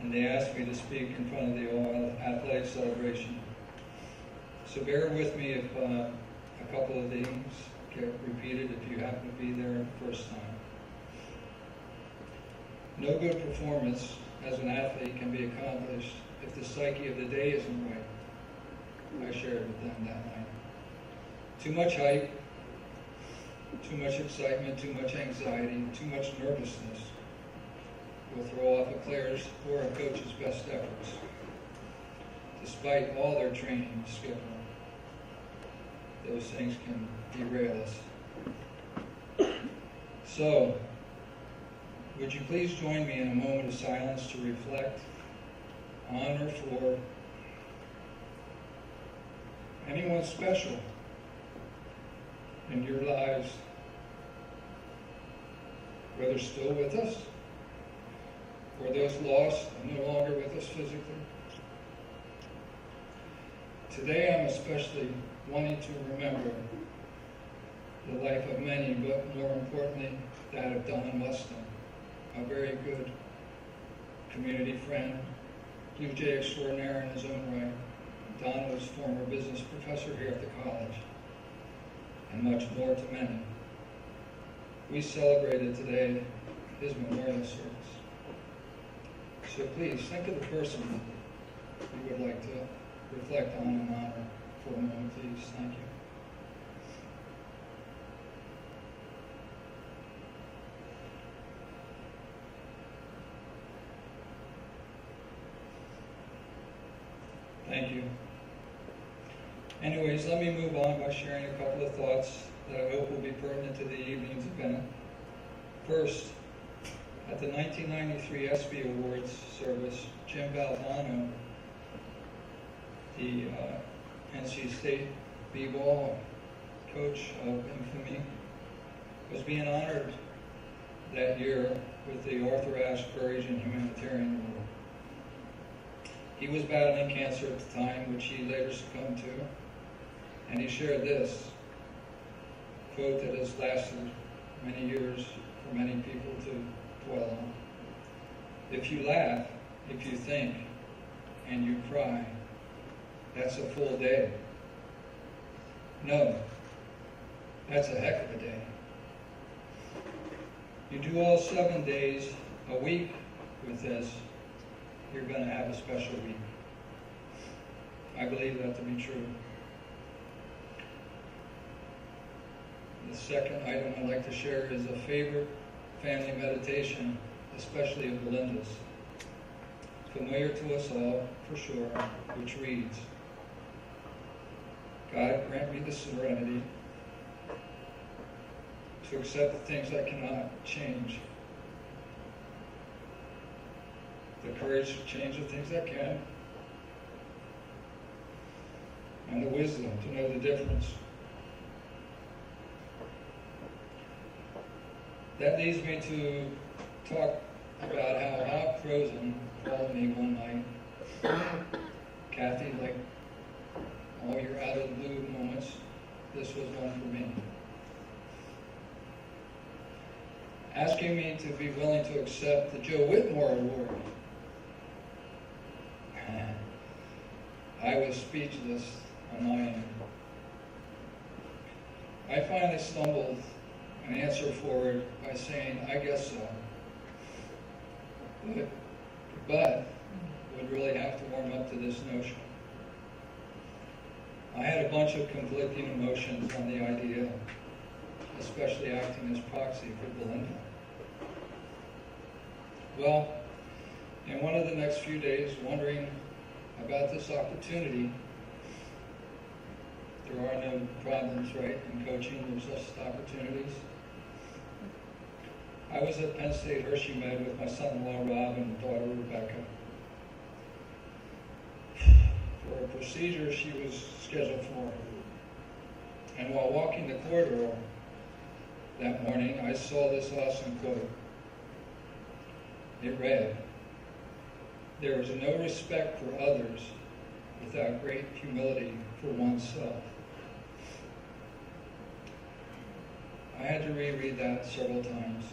And they asked me to speak in front of the all-athletic celebration. So bear with me if a couple of things get repeated if you happen to be there the first time. No good performance as an athlete can be accomplished if the psyche of the day isn't right. I shared with them that night. Too much hype, too much excitement, too much anxiety, too much nervousness will throw off a player's or a coach's best efforts, despite all their training and skill. Those things can derail us. So, would you please join me in a moment of silence to reflect on or for anyone special in your lives, whether still with us, or those lost and no longer with us physically. Today I'm especially wanting to remember the life of many, but more importantly, that of Don Weston, a very good community friend, Blue Jay extraordinaire in his own right. Don was former business professor here at the college, and much more to many. We celebrated today his memorial service. So please, think of the person you would like to reflect on and honor for a moment, please. Thank you. Thank you. Anyways, let me move on by sharing a couple of thoughts that I hope will be pertinent to the evening's event. First, at the 1993 ESPY Awards service, Jim Valvano, the NC State b-ball coach of infamy, was being honored that year with the Arthur Ashe Courage and Humanitarian Award. He was battling cancer at the time, which he later succumbed to, and he shared this quote that has lasted many years for many people to dwell on. If you laugh, if you think, and you cry, that's a full day. No, that's a heck of a day. You do all 7 days a week with this, you're going to have a special week. I believe that to be true. The second item I'd like to share is a favorite family meditation, especially of Belinda's. Familiar to us all, for sure, which reads, God, grant me the serenity to accept the things I cannot change, the courage to change the things I can, and the wisdom to know the difference. That leads me to talk about how Hop Frozen called me one night. Kathy, like all your out of the blue moments, this was one for me. Asking me to be willing to accept the Joe Whitmore Award. I was speechless on my end. I finally stumbled an answer forward by saying, I guess so. But would really have to warm up to this notion. I had a bunch of conflicting emotions on the idea, especially acting as proxy for Belinda. Well, in one of the next few days, wondering about this opportunity, there are no problems, right? In coaching, there's just opportunities. I was at Penn State Hershey Med with my son-in-law Rob and daughter Rebecca for a procedure she was scheduled for. And while walking the corridor that morning, I saw this awesome quote. It read, "There is no respect for others without great humility for oneself." I had to reread that several times.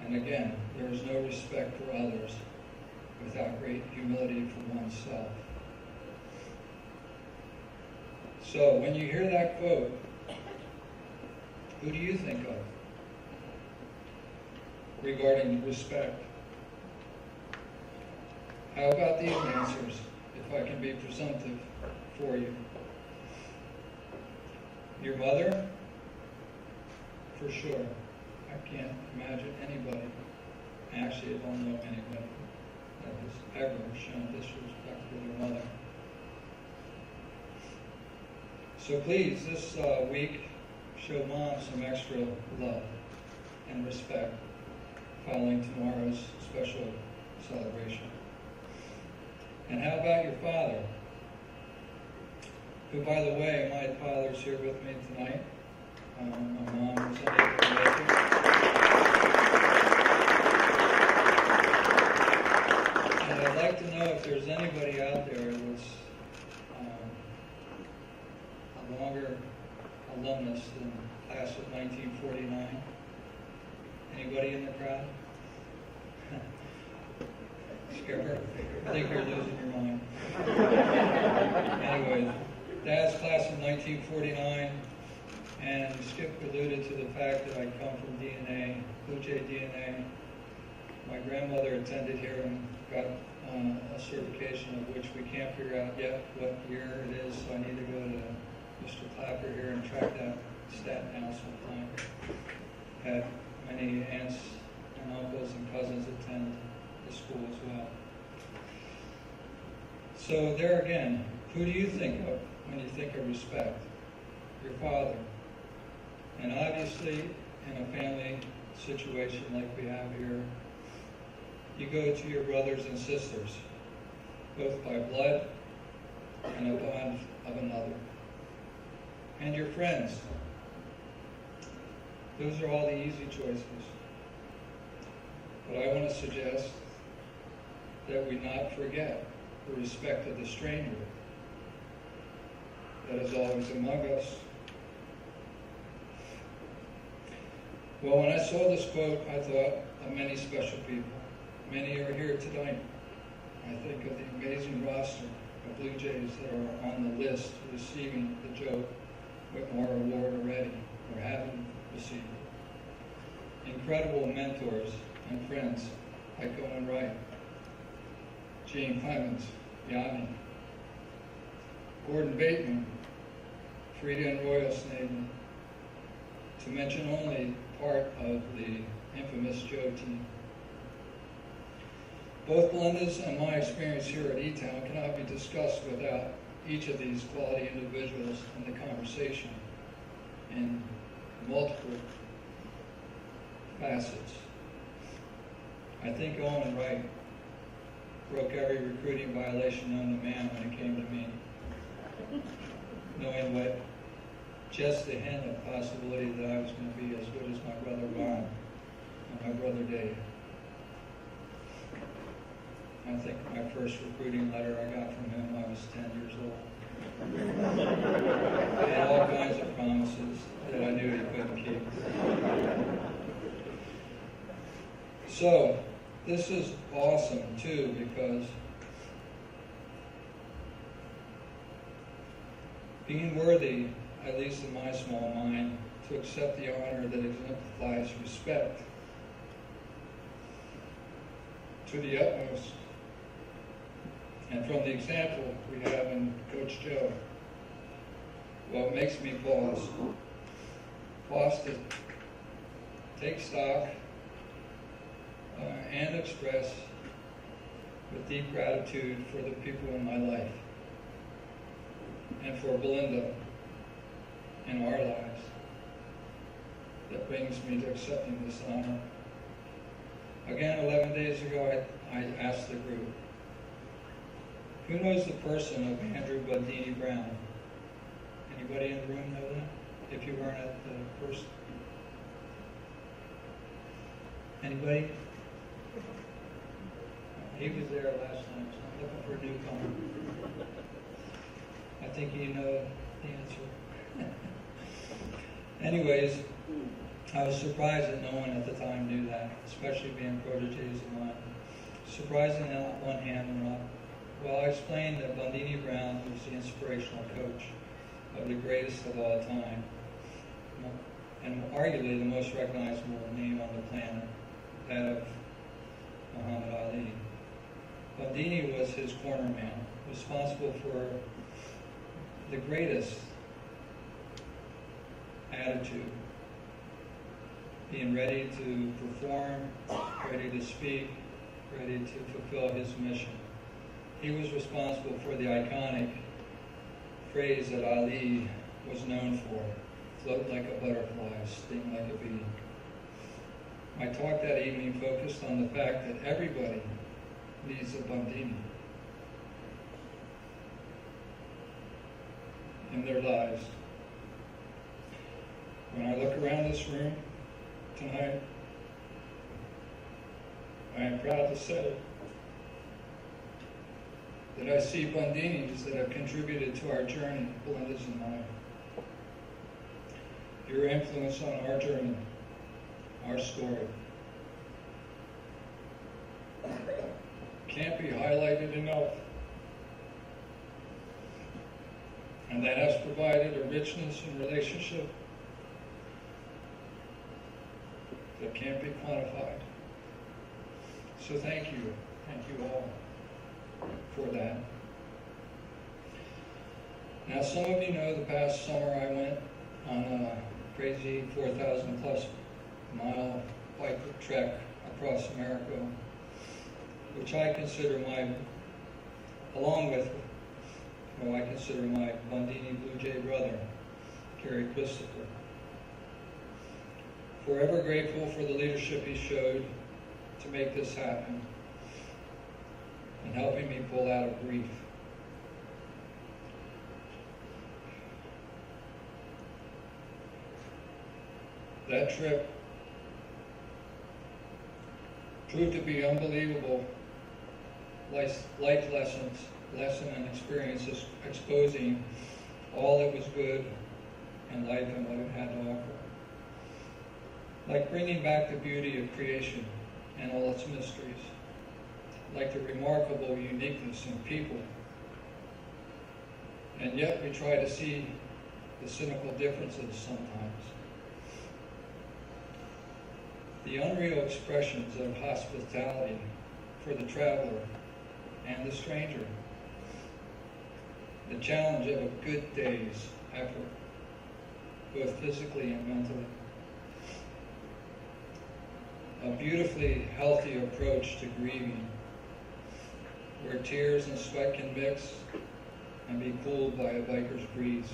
And again, there is no respect for others without great humility for oneself. So when you hear that quote, who do you think of regarding respect? How about these answers, if I can be presumptive for you? Your mother? For sure. I can't imagine anybody, actually I don't know anybody, that has ever shown disrespect for their mother. So please, this week, show Mom some extra love and respect following tomorrow's special celebration. And how about your father? Who, by the way, my father's here with me tonight. My mom was unable to make it. And I'd like to know if there's anybody out there that's a longer alumnus than class of 1949. Anybody in the crowd? Skipper, I think you're losing your mind. Anyway, Dad's class of 1949, and Skip alluded to the fact that I come from DNA, Blue Jay DNA. My grandmother attended here and got a certification of which we can't figure out yet what year it is, so I need to go to Mr. Clapper here and track that stat down sometime. Had many aunts and uncles and cousins attend the school as well. So there again, who do you think of when you think of respect? Your father. And obviously, in a family situation like we have here, you go to your brothers and sisters, both by blood and a bond of another. And your friends. Those are all the easy choices. But I want to suggest that we not forget the respect of the stranger that is always among us. Well, when I saw this quote, I thought of many special people. Many are here tonight. I think of the amazing roster of Blue Jays that are on the list receiving the Joe Whitmore Award already, or having received it. Incredible mentors and friends like Owen Wright, Gene Clemens, Jana, Gordon Bateman, Frida and Royal Snaden, to mention only part of the infamous Joe team. Both Belinda's and my experience here at E-Town cannot be discussed without each of these quality individuals in the conversation in multiple facets. I I think Owen Wright broke every recruiting violation known to man when it came to me. Knowing what just the hint of possibility that I was going to be as good as my brother Ron and my brother Dave. I think my first recruiting letter I got from him, I was 10 years old. He had all kinds of promises that I knew he couldn't keep. So, this is awesome too, because being worthy, at least in my small mind, to accept the honor that exemplifies respect to the utmost. And from the example we have in Coach Joe, what makes me pause to take stock and express with deep gratitude for the people in my life and for Belinda in our lives that brings me to accepting this honor. Again, 11 days ago, I asked the group, who knows the person of Andrew Bundini Brown? Anybody in the room know that? If you weren't at the first. Anybody? He was there last time, so I'm looking for a newcomer. I think you know the answer. Anyways, I was surprised that no one at the time knew that, especially being proteges of mine. Surprisingly, not one hand went up. Well, I explained that Bundini Brown was the inspirational coach of the greatest of all time, and arguably the most recognizable name on the planet, that of Muhammad Ali. Bundini was his corner man, responsible for the greatest attitude, being ready to perform, ready to speak, ready to fulfill his mission. He was responsible for the iconic phrase that Ali was known for, float like a butterfly, sting like a bee. My talk that evening focused on the fact that everybody needs a Bundini in their lives. When I look around this room tonight, I am proud to say that I see Bundinis that have contributed to our journey, Belinda's and mine. Your influence on our journey, our story, can't be highlighted enough. And that has provided a richness in relationship that can't be quantified. So thank you all for that. Now, some of you know the past summer I went on a crazy 4,000 plus mile bike trek across America, which I consider my Bundini Blue Jay brother, Kerry Christopher. Forever grateful for the leadership he showed to make this happen and helping me pull out of grief. That trip proved to be unbelievable life lesson and experiences, exposing all that was good in life and what it had to offer. Like bringing back the beauty of creation and all its mysteries, like the remarkable uniqueness in people. And yet we try to see the cynical differences sometimes. The unreal expressions of hospitality for the traveler and the stranger. The challenge of a good day's effort, both physically and mentally. A beautifully healthy approach to grieving, where tears and sweat can mix and be cooled by a biker's breeze.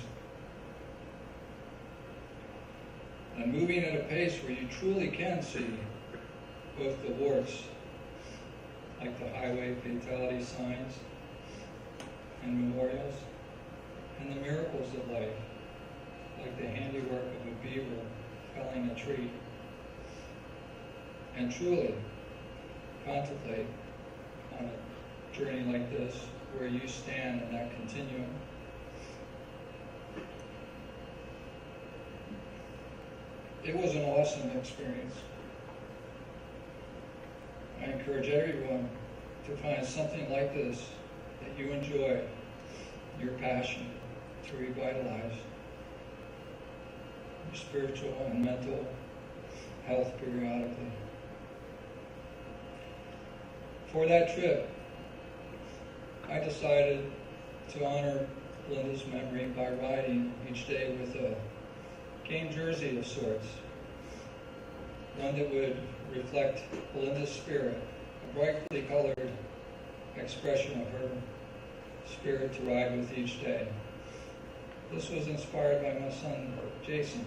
And moving at a pace where you truly can see both the warts like the highway fatality signs and memorials, and the miracles of life, like the handiwork of a beaver felling a tree. And truly contemplate on a journey like this where you stand in that continuum. It was an awesome experience. I encourage everyone to find something like this that you enjoy, your passion to revitalize your spiritual and mental health periodically. For that trip, I decided to honor Linda's memory by riding each day with a game jersey of sorts, one that would reflect Belinda's spirit, a brightly colored expression of her spirit to ride with each day. This was inspired by my son, Jason,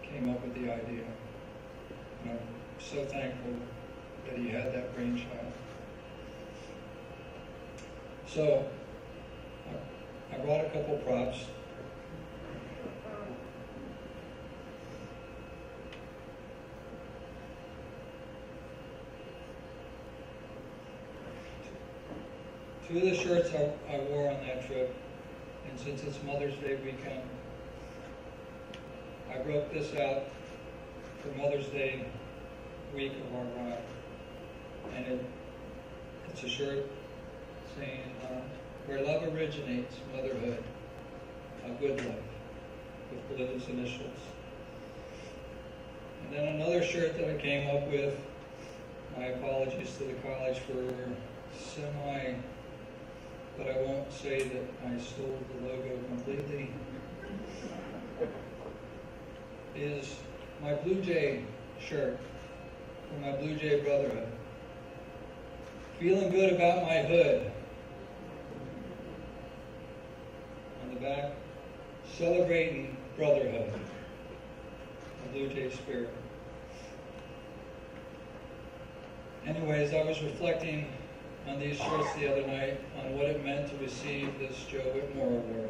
came up with the idea. And I'm so thankful that he had that brainchild. So, I brought a couple props. Two of the shirts I wore on that trip, and since it's Mother's Day weekend, I broke this out for Mother's Day week of our ride. And it's a shirt saying, where love originates, motherhood, a good life, with Belinda's initials. And then another shirt that I came up with, my apologies to the college for but I won't say that I stole the logo completely, is my Blue Jay shirt for my Blue Jay brotherhood. Feeling good about my hood. On the back, celebrating brotherhood, a Blue Jay spirit. Anyways, I was reflecting on these shirts the other night on what it meant to receive this Joe Whitmore Award.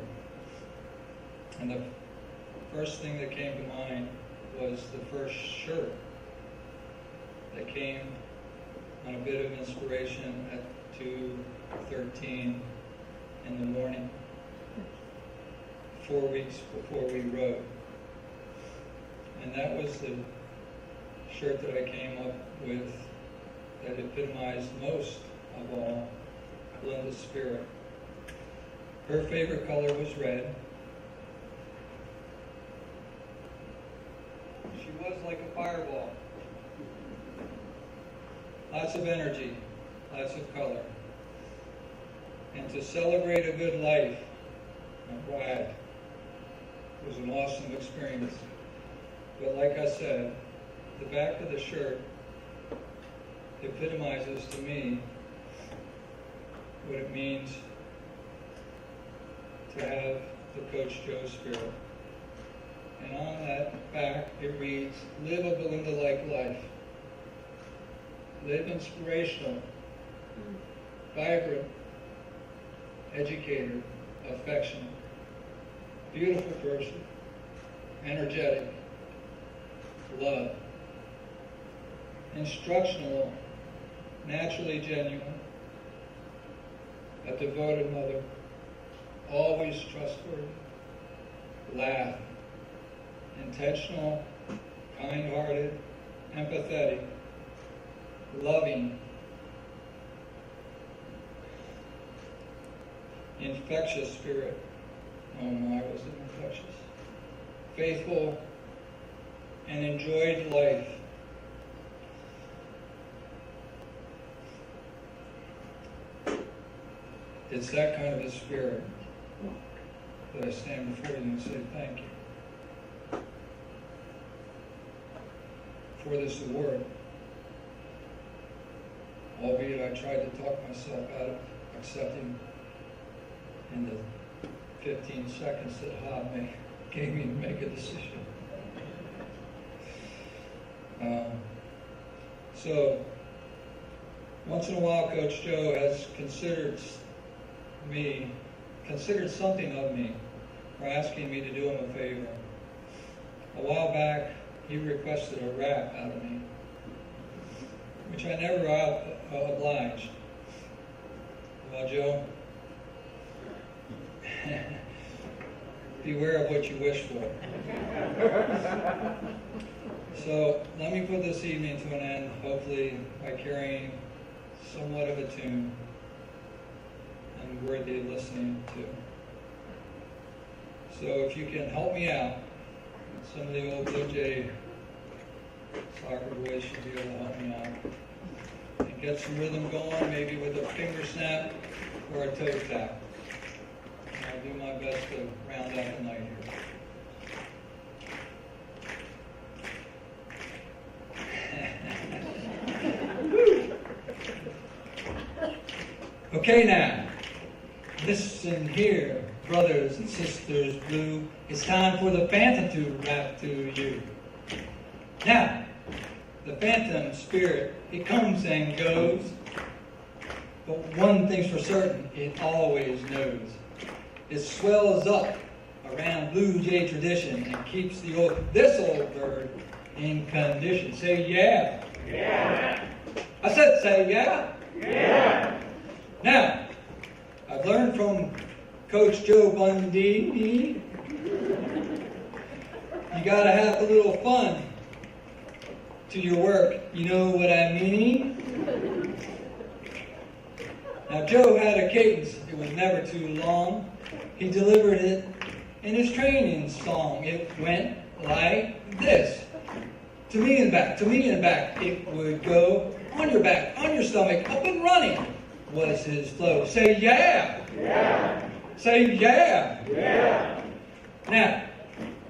And the first thing that came to mind was the first shirt that came on a bit of inspiration at 2:13 in the morning, 4 weeks before we rode. And that was the shirt that I came up with that epitomized most of all Belinda's spirit. Her favorite color was red. She was like a fireball. Lots of energy, lots of color. And to celebrate a good life, I'm glad. It was an awesome experience. But like I said, the back of the shirt epitomizes to me what it means to have the Coach Joe spirit. And on that back, it reads, live a Belinda-like life. Live inspirational, vibrant, educator, affectionate, beautiful person, energetic, love, instructional, naturally genuine, a devoted mother, always trustworthy, laugh, intentional, kind-hearted, empathetic, loving, infectious spirit. Oh my, was it infectious? Faithful and enjoyed life. It's that kind of a spirit that I stand before you and say thank you for this award. Albeit I tried to talk myself out of accepting in the 15 seconds that Herr gave me to make a decision. So Once in a while, Coach Joe has considered something of me, or asking me to do him a favor. A while back, he requested a rap out of me, which I never obliged. Well, Joe, beware of what you wish for. So let me put this evening to an end, hopefully by carrying somewhat of a tune and worthy of listening to. So if you can help me out, some of the old Blue Jay soccer boys should be able to help me out. And get some rhythm going, maybe with a finger snap or a toe tap. And I'll do my best to round out the night here. Okay now, listen here, brothers and sisters blue. It's time for the Phantom to rap to you. Now, the Phantom spirit, it comes and goes. But one thing's for certain, it always knows. It swells up around Blue Jay tradition and keeps this old bird in condition. Say yeah. Yeah. I said say yeah. Yeah. Now, I've learned from Coach Joe Bundy, you gotta have a little fun to your work. You know what I mean? Now, Joe had a cadence. It was never too long. He delivered it in his training song. It went like this. To me and back, to me and back. It would go on your back, on your stomach, up and running was his flow. Say yeah. Yeah. Say yeah. Yeah. Now,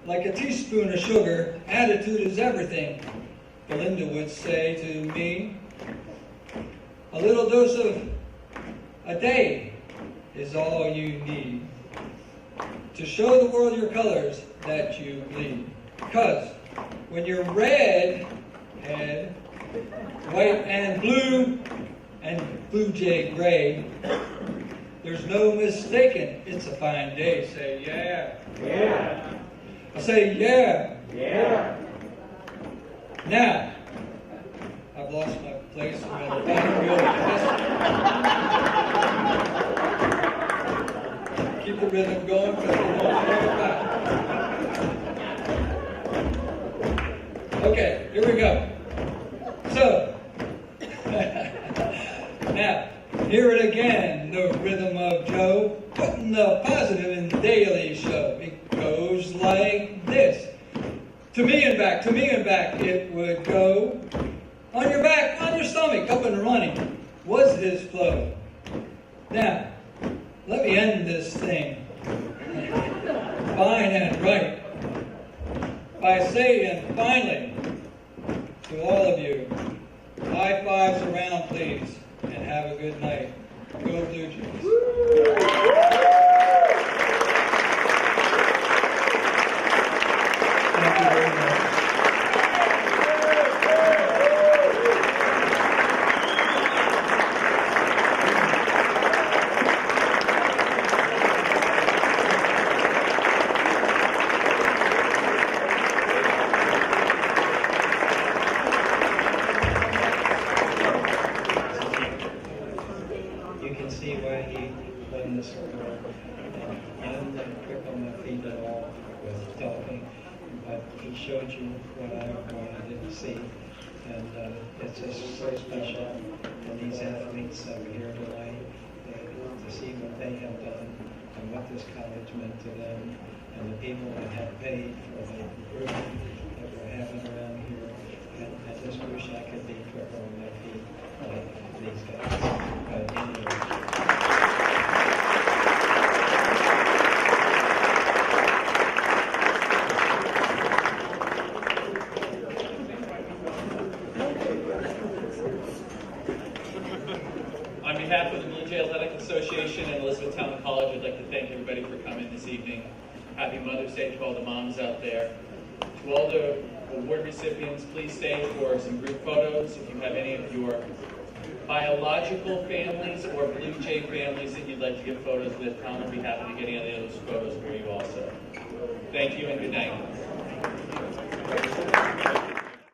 like a teaspoon of sugar, attitude is everything. Belinda would say to me, a little dose of a day is all you need to show the world your colors that you bleed. Because when you're red, head, white and blue, and Blue Jay gray, there's no mistaking it's a fine day. Say yeah. Yeah. I say yeah. Yeah. Now, I've lost my place. I'm going to keep the rhythm going because we won't go back. Okay, here we go. So, now, hear it again, the rhythm of Joe, putting the positive in the daily show. It goes like this. To me and back, it would go. On your back, on your stomach, up and running was his flow. Now, let me end this thing fine and right by saying finally to all of you, high fives around please, and have a good night. Go Blue Jays. Thank you very much. You can see why he won this award. I'm not quick on my feet at all with talking, but he showed you what I wanted to see. And it's just so special. And these athletes that are here tonight, to see what they have done and what this college meant to them, and the people that have paid for the group that we're having around here. And I just wish I could be quicker on my feet like these guys. But anyway. On behalf of the Blue Jay Athletic Association and Elizabethtown College, I'd like to thank everybody for coming this evening. Happy Mother's Day to all the moms out there. To all the award recipients, please stay for some group photos. If you have any of your biological families or Blue Jay families that you'd like to get photos with, Tom would be happy to get any of those photos for you also. Thank you and good night.